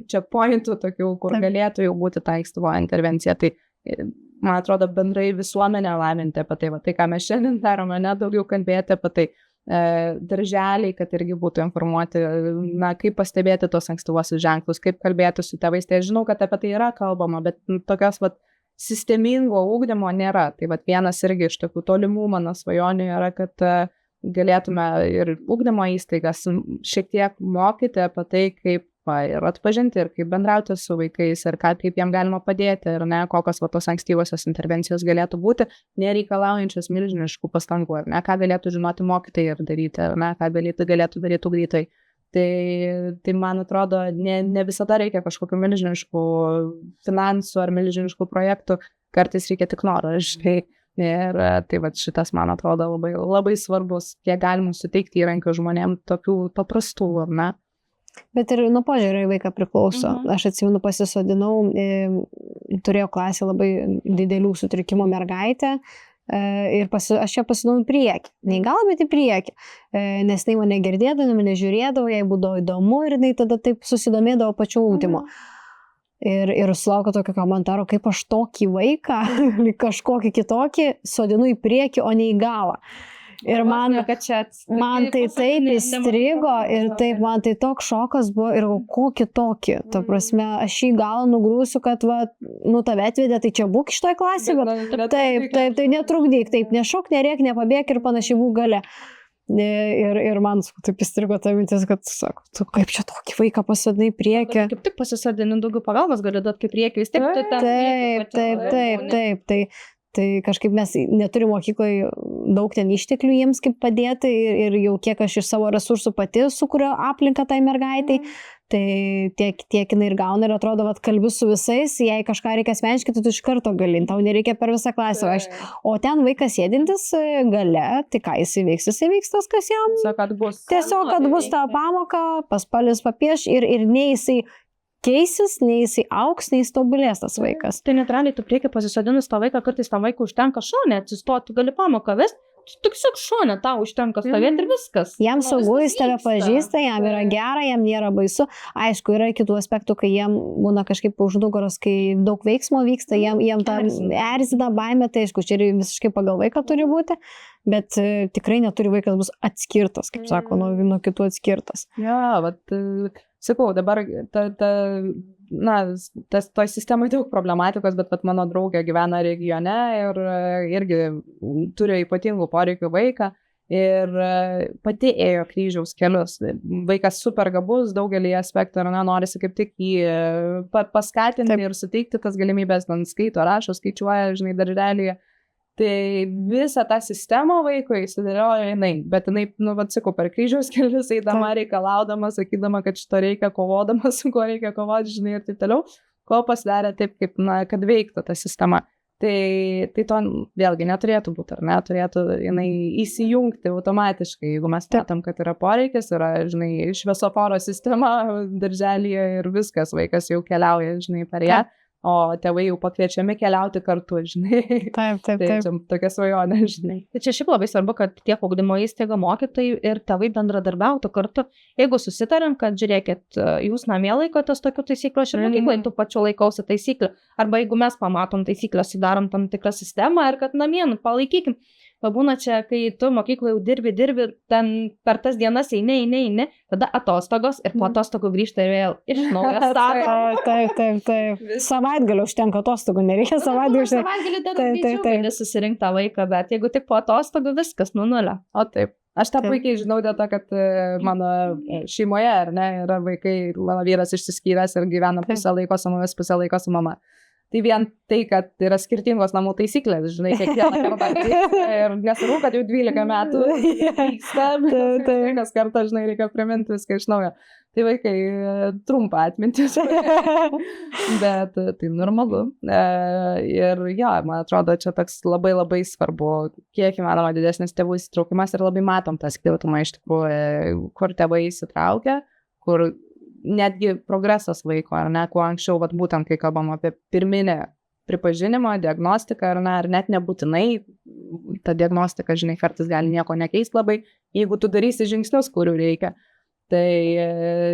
checkpointų tokių, kur galėtų jau būti ta ankstyvo intervencija. Tai, man atrodo, bendrai visuomenė lavinti apie tai, tai ką mes šiandien darome, daugiau kalbėti apie tai. Darželiai, kad irgi būtų informuoti, kaip pastebėti tos ankstyvuosius ženklus, kaip kalbėti su tėvais. Tai aš žinau, kad apie tai yra kalbama, bet tokios sistemingo ugdymo nėra. Tai vienas irgi iš tokių tolimų mano svajonių yra, kad galėtume ir ugdymo įstaigas šiek tiek mokyti apie tai, kaip ir atpažinti, ir kaip bendrauti su vaikais, ir kaip jiem galima padėti, ir kokios tos ankstyvosios intervencijos galėtų būti, nereikalaujančios milžiniškų pastangų, ar ne, ką galėtų žinoti mokytojai ir daryti, ar ne, ką galėtų daryti ugdytojai. Tai man atrodo, ne visada reikia kažkokių milžiniškų finansų ar milžiniškų projektų, kartais reikia tik noro, žinai. Ir tai šitas, man atrodo, labai, labai svarbus, kiek galima suteikti įrankių žmonėm tokių paprastų, ar ne? Bet ir nuo požiūrio į vaiką priklauso. Aš atsimenu, pasisodinau, turėjau klasę labai didelių sutrikimų mergaitę ir aš čia pasidau į priekį. Neįgalą, bet į priekį. Nes jinai mane girdėdavo, mane žiūrėdavo, jai būdavo įdomu ir jinai tada taip susidomėdavo pačiu ūdymu. Ir sulaukia tokio komentaro, kaip aš tokį vaiką, kažkokį kitokį, sodinu į priekį, o ne į galą. Ir man tai taip įstrigo ir taip, man tai toks šokas buvo ir kokį tokį. Ta prasme, aš į galą nugrūsiu, kad tave atvedė, tai čia būk iš toj klasė, bet tai netrukdyk, taip, nešok, nerėk, nepabėk ir panašiai būk gale. Ir man taip įstrigo ta mintis, kad sako, tu kaip čia tokį vaiką pasodinai į priekį. Kaip tik pasisodini, daugiau pagalbos gali duoti kaip priekį, vis tiek. Taip. Tai kažkaip mes neturim mokykloje daug ten išteklių jiems kaip padėti ir jau kiek aš iš savo resursų pati sukuriu aplinką tai mergaitai, tai tiek jinai ir gauna ir atrodo, kad kalbiu su visais, jei kažką reikia asmeniškai, tai tu iš karto gali, tau nereikia per visą klasę vaikščioti. O ten vaikas sėdintis gale, tai ką jis įveiks tas, kas jam. Tiesiog, kad bus ta pamoka, paspalins papieš ir nei jisai keisis, nei jisai auks, nei jis tobulės tas vaikas. Tai neutraliai tu prieki pasisodinus tą vaiką, kartais tam vaikui užtenka šonę atsistoti, tu gali pamoką vesti, tu tiesiog šonę tau užtenka stovėti ir viskas. Jam saugu, jis tave pažįsta, jam yra gera, jam nėra baisu. Aišku, yra kitų aspektų, kai jam būna kažkaip už nugaros, kai daug veiksmo vyksta, jam tą erzina baimę, tai aišku, čia ir visiškai pagal vaiką turi būti, bet tikrai neturi vaikas bus atskirtas, kaip sako, nuo kitų atskirtas. Ja, bet sakau, dabar toj sistemai daug problematikos, bet mano draugė gyvena regione ir irgi turi ypatingų poreikių vaiką ir pati ėjo kryžiaus kelius. Vaikas super gabus, daugelį aspektų ir norisi kaip tik jį paskatinti ir suteikti tas galimybės, skaito, rašo, skaičiuoja, darželyje. Tai visą tą sistemą vaikui įsidėliojo jinai, bet jinai, sakau, per kryžiaus kelius eidama, reikalaudama, sakydama, kad šito reikia, kovodama, su kuo reikia kovoti, ir taip toliau, ko pasidarė taip, kaip, kad veiktų ta sistema. Tai to vėlgi neturėtų būti, ar ne, turėtų jinai įsijungti automatiškai, jeigu mes matom, kad yra poreikis, yra, šviesoforo sistema darželyje ir viskas, vaikas jau keliauja, per ją. O tėvai jau pakviečiami keliauti kartu, Taip. Tai tokia svajonė, Tai čia šiaip labai svarbu, kad tiek ugdymo įstaiga mokytojai ir tėvai bendradarbiautų kartu. Jeigu susitarim, kad žiūrėkit, jūs namie laikotės tokių taisyklių, aš ir mokyklai tų pačių laikausi taisyklių. Arba jeigu mes pamatom taisyklę, sudarom tam tikrą sistemą ir kad namie palaikykim. Pabūna čia, kai tu mokyklai jau dirbi, ten per tas dienas eini, tada atostogos ir po atostogų grįžta ir vėl iš naujo stato. Taip. Savaitgalį užtenka atostogų, nereikia savaitgalį užtenka. Savaitgalį dar greičiau gali susirinkti tą vaiką, bet jeigu tik po atostogų viskas nulio. O taip. Aš tą puikiai žinau dėl to, kad mano šeimoje, ar ne, yra vaikai, mano vyras išsiskyręs ir gyvena pusę laiko su mumis, pusę laiko su mama. Tai vien tai, kad yra skirtingos namų taisyklės, kiekvieną kartą. Ir nesvarbu, kad jau 12 metų vyksta, kas kartą, reikia priminti viską iš naujo. Tai vaikai trumpą atmintį, bet tai normalu. Ir man atrodo, čia toks labai labai svarbu, kiek įmanoma didesnis tėvų įsitraukimas ir labai matom tą skirtumą iš tikrųjų, kur tėvai įsitraukia, kur netgi progresas vaiko, ar ne, kuo anksčiau, būtent kai kalbam apie pirminę pripažinimą, diagnostiką, ar net nebūtinai, ta diagnostika, kartais gali nieko nekeisti labai, jeigu tu darysi žingsnius, kurių reikia. Tai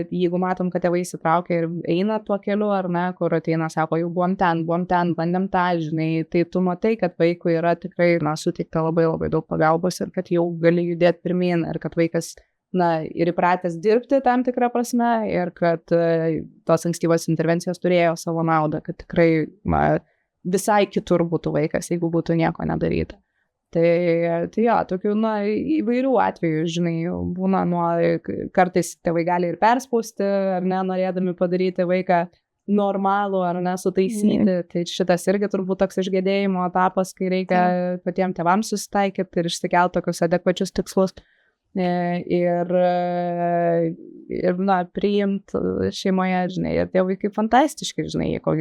jeigu matom, kad tėvai įsitraukia ir eina tuo keliu, ar ne, kur ateina, sako, jau buvom ten, bandėm tą, tai tu matai, kad vaikui yra tikrai, suteikta labai labai daug pagalbos ir kad jau gali judėti pirmin ir kad vaikas ir įpratęs dirbti tam tikrą prasme ir kad tos ankstyvos intervencijos turėjo savo naudą, kad tikrai visai kitur būtų vaikas, jeigu būtų nieko nedaryta. Tai tokių įvairių atvejų, būna kartais tėvai gali ir perspausti, ar ne, norėdami padaryti vaiką normalų, ar ne, sutaisyti. Tai šitas irgi turbūt toks išgėdėjimo etapas, kai reikia patiems tėvams susitaikyti ir išsikelti tokius adekvačius tikslus. Ir priimti šeimoje, ir tie vaikai fantastiški,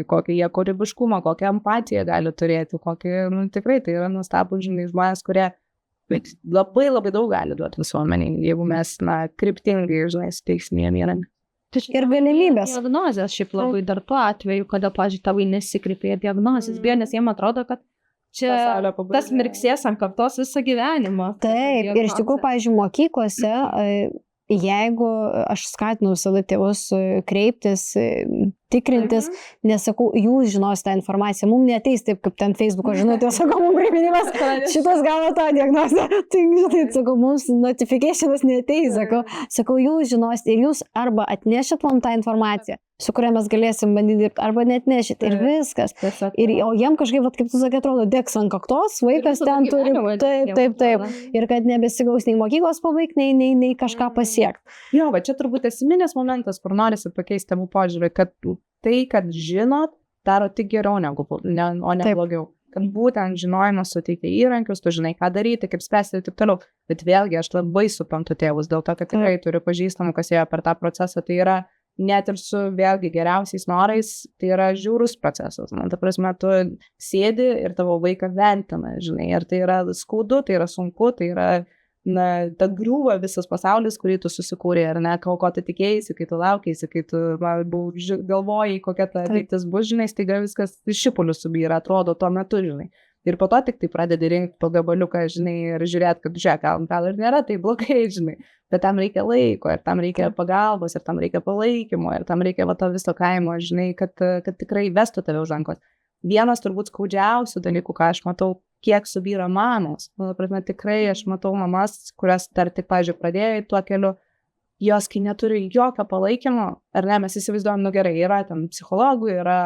kokį jie kūrybiškumą, kokią empatiją gali turėti, tikrai tai yra nuostabūs, žmonės, kurie labai labai daug gali duoti visuomeniai, jeigu mes, kryptingai, suteiksime jiem įrangą. Ir galimybės. Diagnozės šiaip labai dar tuo atveju, kada, pavyzdžiui, tėvai nesikreipia diagnozės, nes jiem atrodo, kad Čia pasaulio pabaiga. tas mirksės ant kaktos visą gyvenimą. Taip, ir iš tikrųjų, pavyzdžiui, mokyklose, jeigu aš skatinu visada tėvus kreiptis, tikrintis, nesakau, jūs žinos tą informaciją, mums neateis taip, kaip ten Facebook'o žinutė, sakau, mums priminimas, šitas gavo tą diagnozę, tai žinai, sakau, mums notificationas neateis, sakau, jūs žinos ir jūs arba atnešit mums tą informaciją, su kuria mes galėsim bandyti dirbti, arba net nešit ir viskas. Ir, o jiem kažkaip, vat, kaip tu sakai, atrodo, degs ant kaktos, vaikas ten turi, taip, ir kad nebesigaus nei mokyklos pabaigti, nei kažką pasiekti. Jo, va čia turbūt esminis momentas, kur norisi pakeisti tėvų požiūrį, kad tai, kad žinot, daro tik geriau, o ne blogiau. Kad būtent žinojimas suteikia įrankius, tu žinai, ką daryti, kaip spręsti ir taip toliau. Bet vėlgi, aš labai suprantu tėvus, dėl to, kad tikrai turiu pažįstamų, kas ėjo per tą procesą, tai yra net ir su vėlgi geriausiais norais, tai yra žiaurus procesas. Man, ta prasme, tu sėdi ir tavo vaiką ventina, žinai, ir tai yra skaudu, tai yra sunku, tai yra, ta griūva visas pasaulis, kurį tu susikūrė, ar ne, ko tu tikėjai, kai tu laukėsi, kai tu galvojai, kokia ta ateitis bus, žinai, staiga viskas šipulius subyra, atrodo tuo metu, žinai. Ir po to tik tai pradedi rinkti po gabaliuką, žinai, ir žiūrėti, kad žiūrėk, gal ir nėra tai blogai, žinai, bet tam reikia laiko, ir tam reikia pagalbos, ir tam reikia palaikymo, ir tam reikia to viso kaimo, žinai, kad tikrai vestų tave už rankos. Vienas turbūt skaudžiausių dalykų, ką aš matau, kiek subyra mamos. Prasme, tikrai aš matau mamas, kurios dar tik, pavyzdžiui, pradėjo tuo keliu, jos, kai neturi jokio palaikymo, ar ne, mes įsivaizduojam, gerai, yra ten psichologų, yra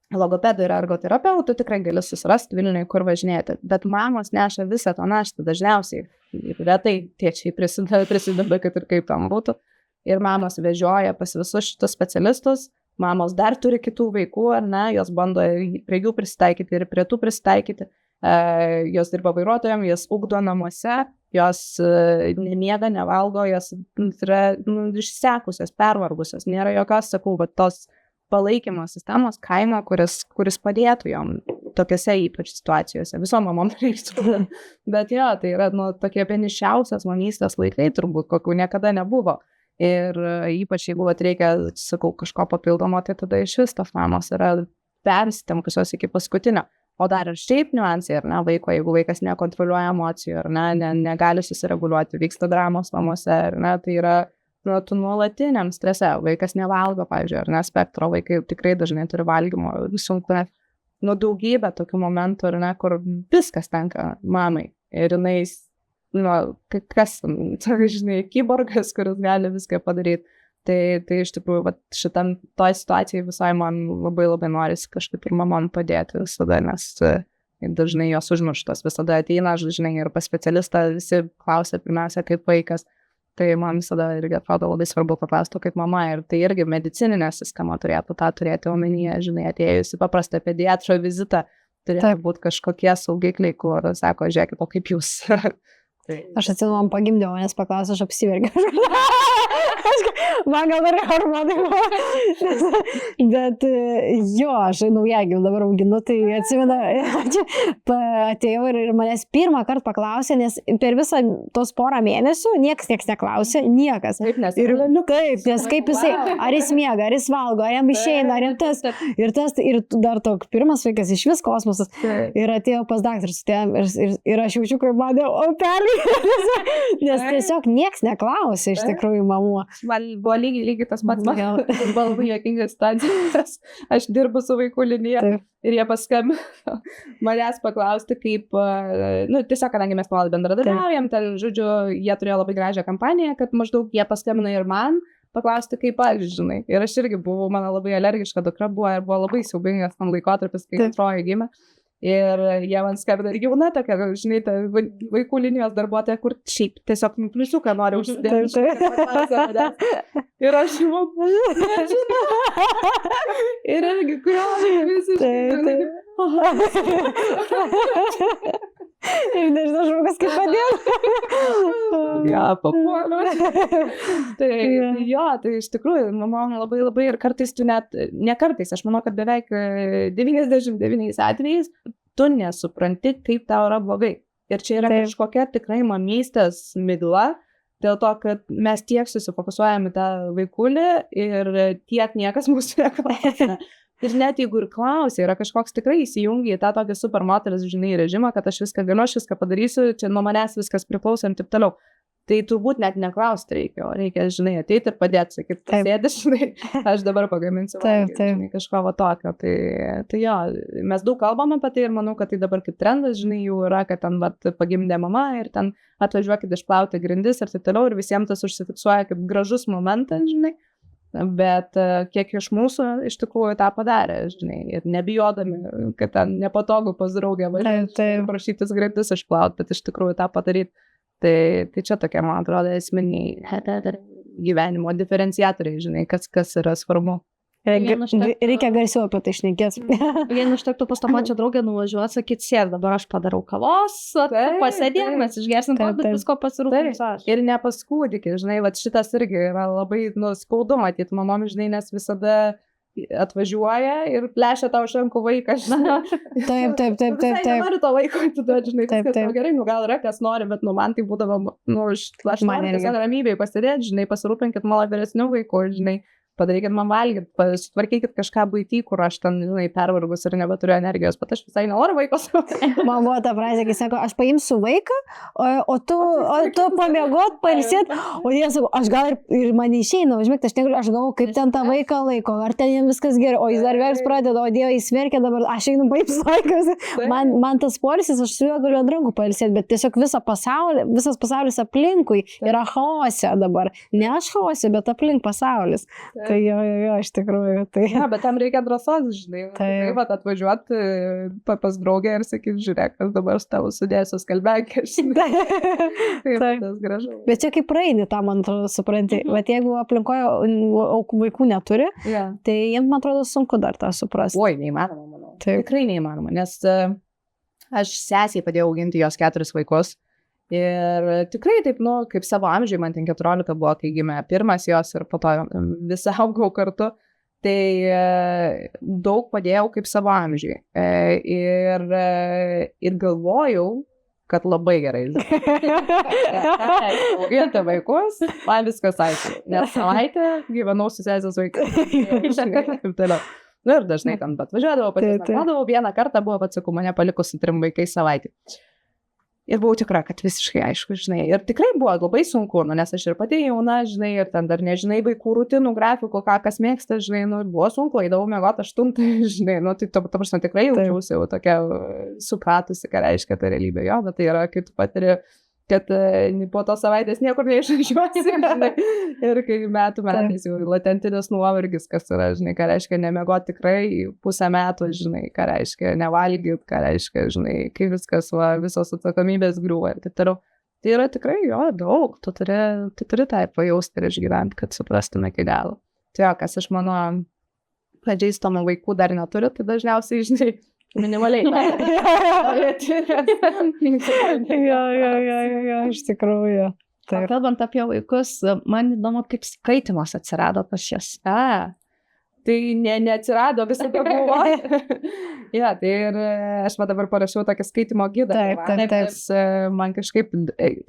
logopedų ir ergoterapeutų, tikrai gali susirasti Vilniuje, kur važinėti, bet mamos neša visą tą naštą dažniausiai, ir retai tėčiai prisideda, kad ir kaip tam būtų, ir mamos vežioja pas visus šitus specialistus, mamos dar turi kitų vaikų, ar ne, jos bando prie jų prisitaikyti ir prie tų prisitaikyti, jos dirba vairuotojam, jos ugdo namuose, jos nemiega, nevalgo, jos yra išsekusios, pervargusios, nėra jokios, sakau, bet tos palaikymo sistemos kaimo, kuris padėtų jom tokiose ypač situacijose. Visom mamom reiktų. Bet jo, tai yra tokie vienišiausios mamystės laikai turbūt, kokių niekada nebuvo. Ir ypač jeigu reikia, sakau, kažko papildomo, tai tada iš vis tos mamos yra persitempusios iki paskutinio. O dar ir šiaip niuansai, ar ne, vaiko, jeigu vaikas nekontroliuoja emocijų, ar ne, negali susireguliuoti, vyksta dramos namuose, ar ne, tai yra tu nuolatiniam strese, vaikas nevalgo, pavyzdžiui, ar ne, spektro vaikai tikrai dažnai turi valgymo sunkumų, daugybę tokių momentų, ar ne, kur viskas tenka mamai ir jinai, kas, žinai, kyborgas, kuris gali viską padaryti, tai iš tikrųjų, šitam toj situacijai visai man labai norisi kažkaip ir mamon padėti visada, nes dažnai jos užmirštos, visada ateina, žinai, ir pas specialistą visi klausia pirmiausia kaip vaikas. Tai man visada irgi atrodo labai svarbu paklausti, kaip mama, ir tai irgi medicininė sistema turėtų tą turėti omenyje, žinai, atėjusi paprastą pediatro vizitą, turėtų būti kažkokie saugikliai, kur sako, žiūrėkit, o kaip jūs. Aš atsimenu, man pagimdė, manęs paklausė, aš apsivergiau. Man gal dar hormonai buvo. Bet jo, aš naujagimį dabar auginu, tai atsimenu, atėjau ir manęs pirmą kartą paklausė, nes per visą tos porą mėnesių niekas neklausė, niekas. Taip, nes kaip jisai, ar jis miega, ar jis valgo, ar jam išeina, ar jam tas, ir dar toks pirmas vaikas iš vis kosmosas. Ir atėjau pas daktarus, ir aš jaučiu, kaip man opelį. Nes tiesiog nieks neklausė iš tikrųjų mamų. Man buvo lygiai tas pats, man labai juokingas situacija. Aš dirbu su vaikų linija ir jie paskambino manęs paklausti, kaip, tiesiog, kadangi mes nuolat bendradarbiaujam, ten, žodžiu, jie turėjo labai gražią kampaniją, kad maždaug jie paskambino ir man paklausti, kaip aš, žinai. Ir aš irgi buvau, mano labai alergiška dukra buvo ir buvo labai siaubingas man laikotarpis, kai antroji gimė. Ir jie man skambina ir jauna tokia, žinai, ta vaikų linijos darbuotoja, kur šiaip tiesiog pliusiuką nori užsidėti. Ir aš jau, nežinau. Ir irgi, visiškai. Ir nežinau, žmogas kaip padėti. Ja, papuoliu. Tai jo, tai iš tikrųjų, man labai ir kartais tu ne kartais, aš manau, kad beveik 99 atvejais tu nesupranti, kaip tau yra blogai. Ir čia yra kažkokia tikrai mamystės migla, dėl to, kad mes tiek susifokusuojame tą vaikulį ir tiek niekas mūsų neklausia. Ir net jeigu ir klausia, yra kažkoks tikrai įsijungia į tą tokį supermoteris, žinai, režimą, kad aš viską galiu, aš viską padarysiu, čia nuo manęs viskas priklauso ir taip toliau. Tai turbūt net neklausti reikia, o reikia, žinai, ateiti ir padėti, sakyti, pasėdė, žinai, aš dabar pagaminsiu žinai, kažko va tokio. Tai jo, mes daug kalbam apie tai ir manau, kad tai dabar kaip trendas, žinai, jau yra, kad ten pagimdė mama ir ten atvažiuokit išplauti grindis ir taip toliau ir visiems tas užsifiksuoja kaip gražus momentas, žinai. Bet kiek iš mūsų iš tikrųjų tą padarė, žinai, ir nebijodami, kad ten nepatogu pas draugę važiuoti ir prašytis grindis išplauti, bet iš tikrųjų tą padaryti. Tai čia tokie, man atrodo, esminiai gyvenimo diferenciatoriai, žinai, kas yra svarbu. Reikia garsiau apie tai šnekėti. Vien užtektų pas tą pačią draugę nuvažiuoti, sakyti, sėd, dabar aš padarau kavos, pasėdėm, mes išgersim, bet visko pasirūpinsiu aš. Ir ne pas kūdikį, žinai, va šitas irgi yra labai skaudu matyti mamom, žinai, nes visada atvažiuoja ir plešia tau iš rankų vaiką, žinai. Taip. Noriu to vaiko atiduoti, žinai, viskas gerai, gal yra kas nori, bet man tai būdavo, aš noriu tiesiog ramybėj pasidėti, žinai, pasirūpinkit mano vyresnių vaikų, žinai, padarykit man valgyti, sutvarkykit kažką buitį, kur aš ten, žinai, pervargus ir nebeturiu energijos, bet aš visai nenoriu vaikos. Man buvo ta frazė, kai sako, aš paimsiu vaiką, o tu pamiegot, pailsėt, o jie sako, aš gal ir man išeina, užmėgti, aš galvoju, kaip ten tą vaiką laiko, ar ten jam viskas gerai, o jis dar verks pradeda, o Dieve, jis verkia dabar, aš einu paimsiu vaikas. Man tas poilsis, aš su juo galiu ant rankų pailsėti, bet tiesiog visas pasaulis aplinkui yra chaose dabar. Ne aš chaose, bet aplink pasaulis. Tai jo, iš tikrųjų. Tai... Ja, bet tam reikia drąsos, žinai. Tai va, atvažiuoti pas draugę ir sakyti, žiūrėk, aš dabar su tavo sudėsiu skalbekį. Taip, tas gražu. Bet čia kaip praeini, tą, man atrodo, supranti. Bet jeigu aplinkoje vaikų neturi, tai jiems, man atrodo, sunku dar tą suprasti. Oi, neįmanoma, manau. Taip. Tikrai neįmanoma, nes aš sesiai padėjau auginti jos 4 vaikus. Ir tikrai taip, kaip savo amžiui, man ten 14 buvo, kai gimė pirmas jos ir po to visą augau kartu, tai daug padėjau kaip savo amžiui. Ir galvojau, kad labai gerai. Auginti vaikus, man viskas aišku. Nes savaitę gyvenau su sesės vaikais. Ir dažnai ten atvažiuodavau, patys vieną kartą buvo, atsakau, mane palikus su 3 vaikais savaitę. Ir buvau tikra, kad visiškai aišku, žinai. Ir tikrai buvo labai sunku, nes aš ir pati jauna, žinai, ir ten dar nežinai vaikų rutinų, grafikų, kas mėgsta, žinai, buvo sunku, eidavau miegoti 8, žinai, tai ta prasme tikrai jaučiausi jau tokia supratusi, ką reiškia ta realybė, jo, bet tai yra, kai tu patiri, kad po tos savaitės niekur neišvažiuosi, žinai, ir kai metais jau latentinis nuovargis, kas yra, žinai, ką reiškia nemiegoti tikrai pusę metų, žinai, ką reiškia nevalgyti, ką reiškia, žinai, kai viskas, visos atsakomybės griūva ir taip toliau. Tai yra tikrai, jo, daug, tu turi tai pajausti ir išgyventi, kad suprastume iki galo. Tai jo, kas iš mano pažįstamų vaikų dar neturi, tai dažniausiai, žinai, minimaliai. Jo, iš tikrųjų. Kalbant apie vaikus, man įdomu, kaip skaitymas atsirado pas jas. Tai neatsirado, visada buvo. Ja, tai ir aš dabar parašiau tokį skaitymo gidą. Taip. Man kažkaip,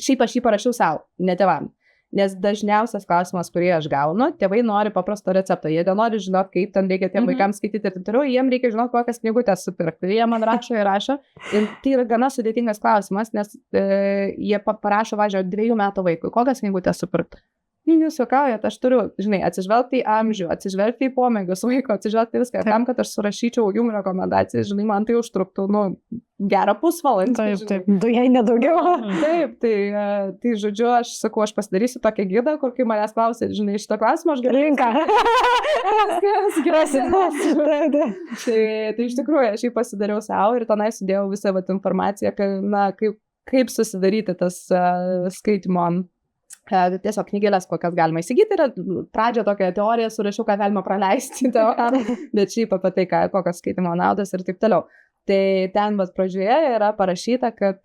šiaip aš jį parašiau savo, ne tėvam. Nes dažniausias klausimas, kurį aš gaunu, tėvai nori paprasto recepto, jie nenori žinot, kaip ten reikia tiem vaikams skaityti ir taip toliau, jiem reikia žinot, kokias knygutės supirkti. Jie man rašo ir tai yra gana sudėtingas klausimas, nes jie parašo, 2 metų vaikui, kokias knygutės supirkti. Jūs juokaujat, aš turiu, žinai, atsižvelgti į amžių, atsižvelgti į pomėgius vaiko, atsižvelgti į viską. Tam, kad aš surašyčiau jum rekomendacijas, žinai, man tai užtruktų, gerą pusvalandį. Taip, jei nedaugiau. Taip, tai žodžiu, aš sakau, aš pasidarysiu tokią gidą, kur kai manęs klausė, žinai, šitą klausimą, aš galiu. Linką. Tai iš tikrųjų, aš jį pasidariau savo ir tenai sudėjau visą informaciją, kaip susidaryti tas skaitimo. Tiesiog knygelės, kokias galima įsigyti, yra pradžio tokią teoriją, surašiau, ką galima praleisti, bet šiaip apie tai, kokios skaitimo naudos ir taip toliau. Tai ten pradžioje yra parašyta, kad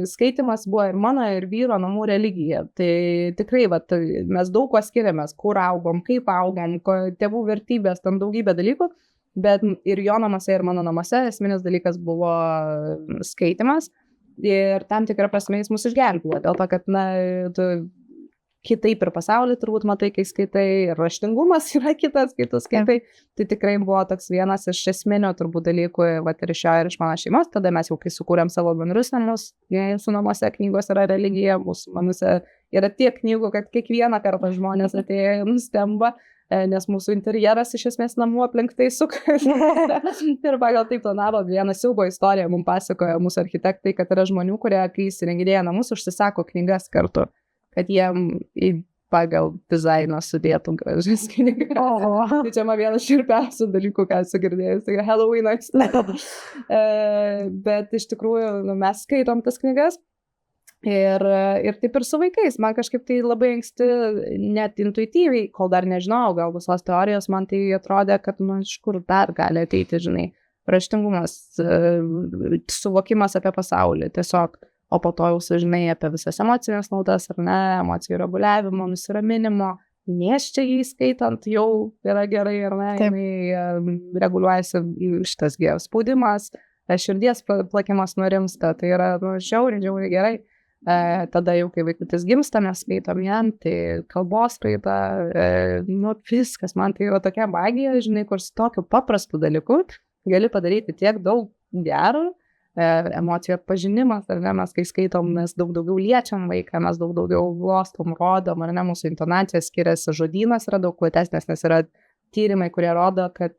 skaitimas buvo ir mano, ir vyro namų religija. Tai tikrai mes daug kuo skiriamės, kur augom, kaip augom, tėvų vertybės, tam daugybė dalykų, bet ir jo namuose, ir mano namuose esminis dalykas buvo skaitimas ir tam tikrą prasme jis mus išgelbėjo, dėl to, kad kitaip ir pasaulį turbūt matai, kai skaitai, ir raštingumas yra kitas, kai tu skaitai. Tai tikrai buvo toks vienas iš esminio turbūt dalykų, vat ir iš jo, ir iš mano šeimos. Tada mes jau kai sukūrėm savo bendrus namus, su namuose knygos yra religija, mūsų namuose yra tiek knygų, kad kiekvieną kartą žmonės atėjo ir nustemba, nes mūsų interjeras iš esmės namų aplink tai suka. Ir pagal taip planavo, vieną siaubo istoriją mums pasakojo mūsų architektai, kad yra žmonių, kurie, kai įsirenginėja namus, užsisako knygas kartu, kad jiem pagal dizainą sudėtų gražias knygas. Tai čia man vienas širpiausių dalykų, ką esu girdėjus, tai Halloween'as. Bet iš tikrųjų mes skaitom tas knygas. Ir taip ir su vaikais, man kažkaip tai labai anksti, net intuityviai, kol dar nežinau, gal visos teorijos, man tai atrodė, kad, iš kur dar gali ateiti, žinai, raštingumas, suvokimas apie pasaulį, tiesiog, o po to jau sužinai apie visas emocinės naudas, ar ne, emocijų reguliavimo, nusiraminimo, neščia jį skaitant, jau yra gerai, ar ne, jinai reguliuojasi šitas spaudimas, širdies plakimas nurimsta, tai yra žiauriai gerai. Tada jau, kai vaikutis gimsta, mes skaitom jam, tai kalbos raida, viskas, man tai yra tokia magija, žinai, kur su tokiu paprastu dalyku gali padaryti tiek daug gero, emocijų atpažinimas, ar ne, mes kai skaitom, mes daug daugiau liečiam vaiką, mes daug daugiau glostom, rodom, ar ne, mūsų intonacija skiriasi, žodynas yra daug platesnės, nes yra tyrimai, kurie rodo, kad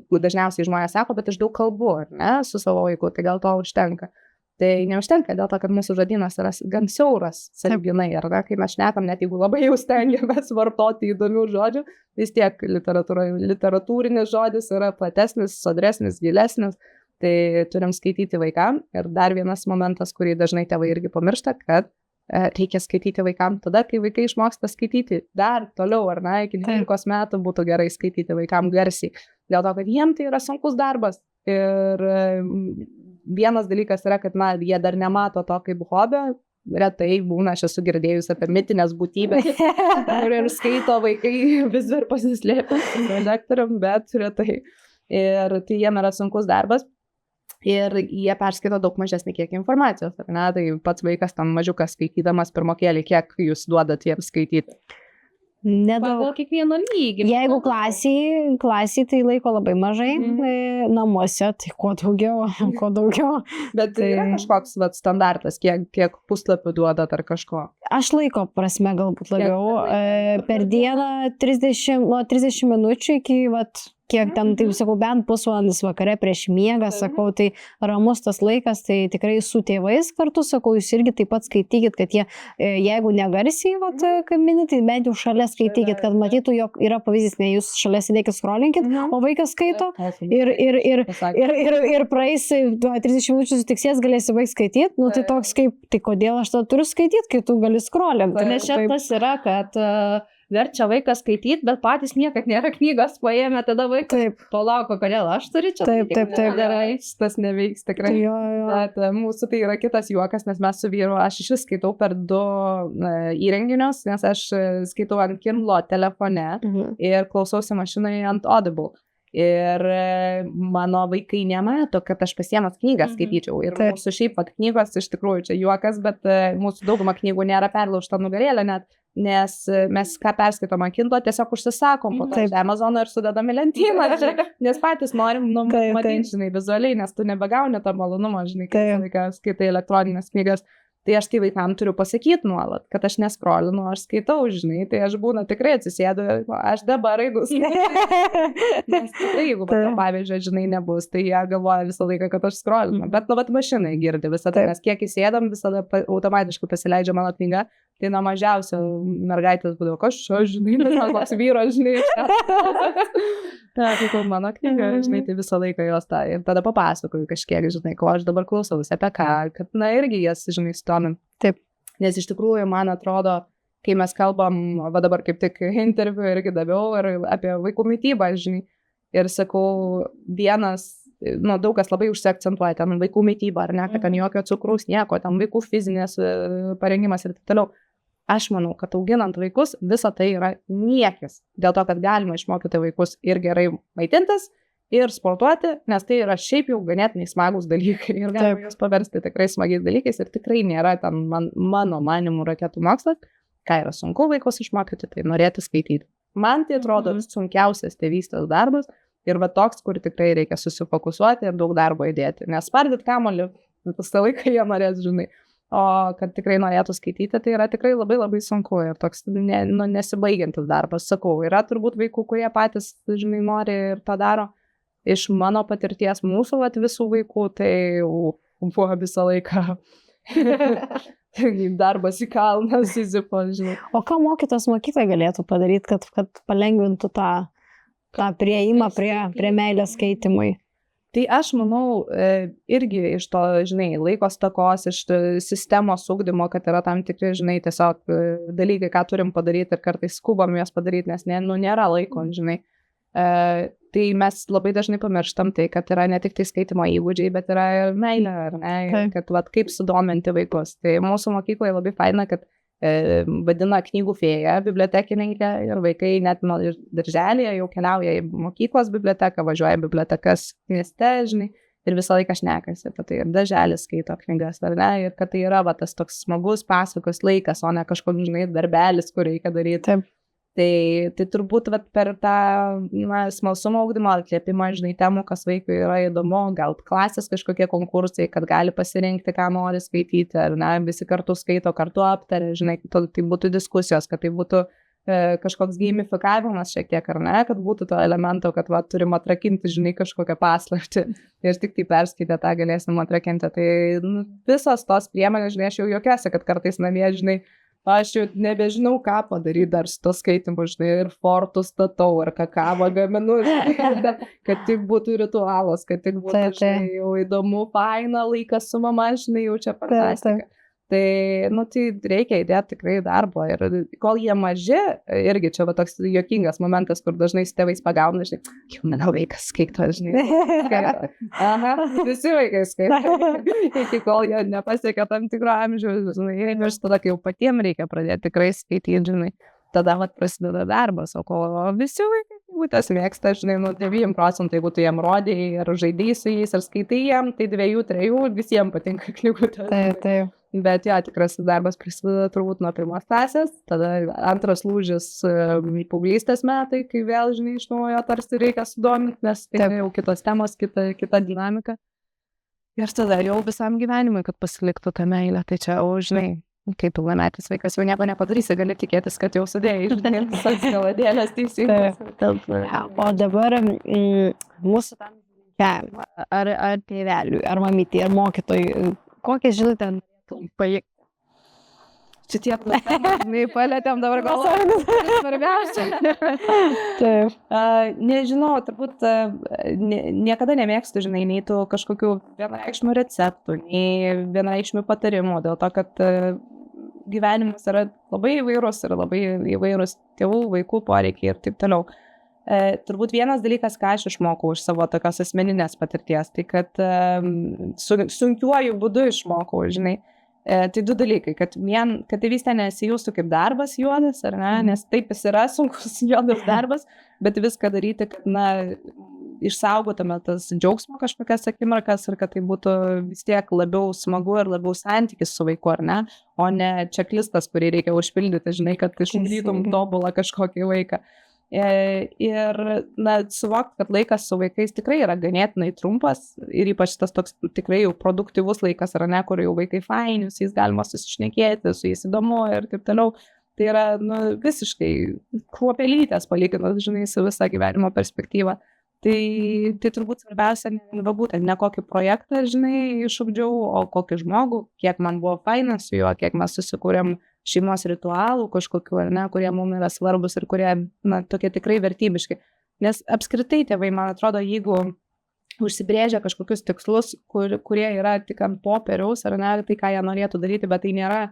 dažniausiai žmonės sako, bet aš daug kalbu, ar ne, su savo vaiku, tai gal to užtenka. Tai neužtenka dėl to, kad mūsų žodynas yra gan siauras, sąlyginai, ar ne, kai mes šnekam, net jeigu labai jau stengiamės vartoti įdomių žodžių, vis tiek literatūrinis žodis yra platesnis, sodresnis, gilesnis, tai turim skaityti vaikam. Ir dar vienas momentas, kurį dažnai tėvai irgi pamiršta, kad reikia skaityti vaikam tada, kai vaikai išmoksta skaityti dar toliau, ar ne, iki 12 metų būtų gerai skaityti vaikam garsiai, dėl to, kad jiem tai yra sunkus darbas. Ir vienas dalykas yra, kad, jie dar nemato to kaip hobio, retai būna, aš esu girdėjus apie mitinės būtybės, ir skaito vaikai vis dar pasislėpę lektorium, bet retai. Ir tai jiem yra sunkus darbas. Ir jie perskaito daug mažesnį kiekį informacijos, ar ne? Tai pats vaikas ten mažiukas skaitydamas pirmokėlį, kiek jūs duodat jiems skaityti? Nedaug. Pagal kiekvieno lygį. Jeigu klasiai tai laiko labai mažai, namuose tai kuo daugiau. Bet tai yra kažkoks standartas, kiek puslapių duodat ar kažko? Aš laiko prasme galbūt labiau. Per dieną nuo 30 minučių iki kiek ten, tai sakau, bent pusvalandis vakare prieš miegą, sakau, tai ramus tas laikas, tai tikrai su tėvais kartu, sakau, jūs irgi taip pat skaitykit, kad jie, jeigu negarsiai, kaip minit, tai bent jau šalia skaitykit, kad matytų, jog yra pavyzdys, ne jūs šalia sėdėkit scrollinkit, o vaikas skaito ir praeis 30 minučių sutiksės, galėsi baigti skaityti, nu tai toks kaip, tai kodėl aš tada turiu skaityti, kai tu gali scrollinti. Nes čia tas yra, kad verčia vaiką skaityti, bet patys niekad nėra knygos paėmę, tada vaikai palauko, kodėl aš turiu čia. Taip. Gerai, tas neveiks tikrai. Jo. Bet mūsų tai yra kitas juokas, nes mes su vyru, aš iš vis skaitau per 2 įrenginius, nes aš skaitau ant Kindle telefone ir klausausi mašinoje ant Audible. Ir mano vaikai nemato, kad aš pasiėmęs knygą skaityčiau. Ir mūsų šiaip knygos, iš tikrųjų, čia juokas, bet mūsų dauguma knygų nėra perlaužta nugarėlė net, nes mes ką perskaitom ant Kindle, tiesiog užsisakom po to Amazoną ir sudedam į lentyną, nes patys norim matyti, žinai, vizualiai, nes tu nebegauni tą malonumą, žinai, kai skaitai elektroninės knygas. Tai aš tai vaikam turiu pasakyti nuolat, kad aš neskrolinu, aš skaitau, žinai, tai aš būna tikrai atsisėdu, aš dabar eigu skaityti. Nes tai, jeigu pavyzdžiui, žinai, nebus, tai jie galvoja visą laiką, kad aš skrolinu. Bet, mašinai girdi visada, nes kiek įsėdam, visada automatiškai pasileidžia mano knyga, tai nuo mažiausio mergaitės būdavo, kažkas, žinai, bet koks vyras, žinai. Tai mano knyga, žinai, tai visą laiką jos tą. Ir tada papasakoju kažkiek, žinai, ko aš dabar klausausi, apie ką, kad, irgi jas, žinai, stomim. Taip. Nes iš tikrųjų, man atrodo, kai mes kalbam, dabar kaip tik interviu irgi daviau, ir apie vaikų mitybą, žinai, ir sakau, daug kas labai užsiakcentuoja, ten vaikų mitybą, ar ne, kad ten jokio cukraus, nieko, ten vaikų fizinės parengimas ir taip toliau. Aš manau, kad auginant vaikus, visa tai yra niekis. Dėl to, kad galima išmokyti vaikus ir gerai maitintis, ir sportuoti, nes tai yra šiaip jau ganėtinai smagus dalykai. Ir galima juos paversti tikrai smagiais dalykais. Ir tikrai nėra ten mano manimų raketų mokslas, ką yra sunku vaikus išmokyti, tai norėti skaityti. Man tai atrodo sunkiausias tėvystės darbas ir va toks, kur tikrai reikia susifokusuoti ir daug darbo įdėti. Nes spardyt kamuolį, visą laiką jie norės, žinai. O kad tikrai norėtų skaityti, tai yra tikrai labai labai sunku ir toks nesibaigiantis darbas. Sakau, yra turbūt vaikų, kurie patys, žinai, nori ir tą daro. Iš mano patirties mūsų visų vaikų, tai buvo visą laiką darbas į kalną, Sizifo, žinai. O ką mokytos mokyklai galėtų padaryti, kad palengvintų tą prieimą prie meilės skaitimui? Tai aš manau, irgi iš to, žinai, laiko stokos, iš sistemos ugdymo, kad yra tam tikri, žinai, tiesiog dalykai, ką turim padaryti ir kartais skubam juos padaryti, nes nėra laiko, žinai. Tai mes labai dažnai pamirštam tai, kad yra ne tik tai skaitimo įgūdžiai, bet yra ir meilė, ar ne, kad kaip sudominti vaikus. Tai mūsų mokykloje labai faina, kad vadina knygų fėja, bibliotekininkė ir vaikai net nuo darželėje jau keliauja į mokyklos biblioteką, važiuoja į bibliotekas mieste, žinai, ir visą laiką šnekasi apie tai. Ir darželis skaito knygas, ar ne, ir kad tai yra tas toks smagus pasakos laikas, o ne kažkoks, žinai, darbelis, kur reikia daryti. Taip. Tai turbūt per tą smalsumo ugdymo atliepimą, žinai, temų, kas vaikui yra įdomu, gal klasės kažkokie konkursai, kad gali pasirinkti, ką nori skaityti, ar ne, visi kartu skaito, kartu aptarė, žinai, tai būtų diskusijos, kad tai būtų kažkoks gamifikavimas šiek tiek, ar ne, kad būtų to elemento, kad turim atrakinti, žinai, kažkokią paslaptį ir tik tai perskaitę tą galėsim atrakinti. Tai visos tos priemonės, žinai, aš jau juokiuosi, kad kartais namie, žinai, aš jau nebežinau, ką padaryti dar su to skaitimu, žinai, ir fortus statau, ir kakavą gaminu, kad tik būtų ritualas, kad tik būtų, žinai, jau įdomu, faina, laikas su mama, žinai, jau čia fantastika. Tai, tai reikia įdėti tikrai darbo ir kol jie maži, irgi čia toks juokingas momentas, kur dažnai su tėvais pagauna, žinai, jau mano vaikas skaito, žinai. Aha, visi vaikai skaito. Iki kol jie nepasiekia tam tikro amžiaus, žinai, ir tada, kai jau patiem reikia pradėti tikrai skaityti, žinai, tada prasideda darbas, o kol visi vaikai būtas mėgsta, žinai, 9%, jeigu tu jiem rodėjai ir žaidėjai su jais ir skaitai jiem, tai 2-3 visiems patinka knygutės. Taip. Bet jo, tikrasis darbas prasideda turbūt nuo 1 klasės, tada antras lūžis į paauglystės metai, kai vėl, žinai, iš naujo tarsi reikia sudominti, nes tai jau kitos temos, kita dinamika. Ir tada jau visam gyvenimui, kad pasiliktų tą meilę, tai čia, žinai, kai pilnametis vaikas jau nieko nepadarysi, gali tikėtis, kad jau sudėjai žinai, visas galadėlės teisingas. O dabar mūsų tam ar tėveliui, ar mamytė, ar mokytojui, kokią žinutę paėgti? Šitie žinai, palėtėm dabar galvą. Svarbiausia. Taip. Nežinau, turbūt niekada nemėgstu, žinai, nei tų kažkokių vienareikšmių receptų, nei vienareikšmių patarimų, dėl to, kad gyvenimas yra labai įvairus ir labai įvairus tėvų, vaikų poreikiai ir taip toliau. Turbūt vienas dalykas, ką aš išmokau iš savo tokios asmeninės patirties, tai kad sunkiuoju būdu išmokau, žinai. Tai 2 dalykai, kad tėvystė nesijustų kaip darbas juodas, ar ne, nes taip jis yra sunkus juodas darbas, bet viską daryti, kad, išsaugotume tas džiaugsmo kažkokias akimirkas ir kad tai būtų vis tiek labiau smagu ir labiau santykis su vaiku, ar ne, o ne čeklistas, kurį reikia užpildyti, žinai, kad išugdytum tobulą kažkokį vaiką. Ir suvokti, kad laikas su vaikais tikrai yra ganėtinai trumpas ir ypač tas toks tikrai jau produktyvus laikas, ar ne, kur jau vaikai faini, su jais galima susišnekėti, su jais įdomu ir taip toliau. Tai yra visiškai kruopelytės palyginus, žinai, su visa gyvenimo perspektyva. Tai turbūt svarbiausia būtent ne kokį projektą, žinai, išugdžiau, o kokį žmogų, kiek man buvo faina su juo, kiek mes susikūrėm šeimos ritualų kažkokiu, ar ne, kurie mums yra svarbus ir kurie, tokie tikrai vertybiški. Nes apskritai tėvai, man atrodo, jeigu užsibrėžia kažkokius tikslus, kurie yra tik ant popieriaus, ar ne, tai ką jie norėtų daryti, bet tai nėra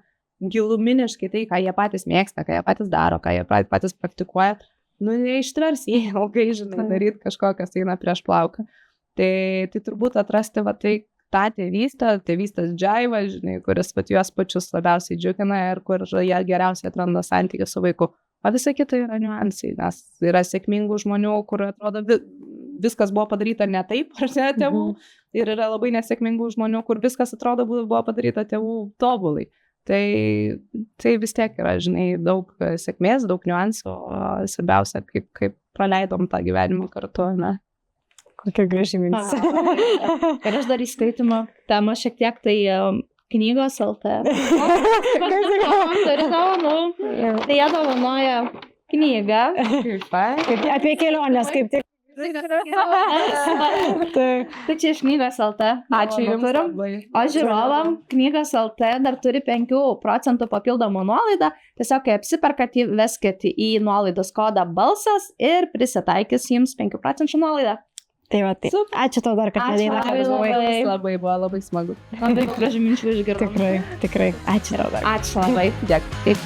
giluminiškai tai, ką jie patys mėgsta, ką jie patys daro, ką jie patys praktikuoja, neištvers jie ilgai, žinai, daryti kažko, kas eina prieš plauką. Tai turbūt atrasti tą tėvystės džiaivą, žinai, kuris juos pačius labiausiai džiugina ir kur jie geriausiai atranda santykį su vaiku. O visa kita yra niuansai, nes yra sėkmingų žmonių, kur atrodo viskas buvo padaryta ne taip, ar ne, tėvų, ir yra labai nesėkmingų žmonių, kur viskas atrodo buvo padaryta tėvų tobulai. Tai vis tiek yra, žinai, daug sėkmės, daug niuansų, o svarbiausia, kaip praleidom tą gyvenimą kartu, ne? Kokia graži mintis. Ir aš dar įskaitimo temą šiek tiek, tai knygos LT. Tai jie dovanoja knygą. Apie keliones, kaip tik. Tai čia iš knygos LT. Ačiū jums labai. O žiūrovam knygos LT dar turi 5% papildomą nuolaidą. Tiesiog, kai apsiperkat, įveskit į nuolaidos kodą balsas ir prisitaikys jums 5% nuolaidą. Tai va, taip. Ačiū tau dar, kad Ačiū padėjai. Labai buvo labai smagu. Labai gražių minčių išgirdau. Tikrai. Ačiū tau dar. Ačiū labai. Dėkui.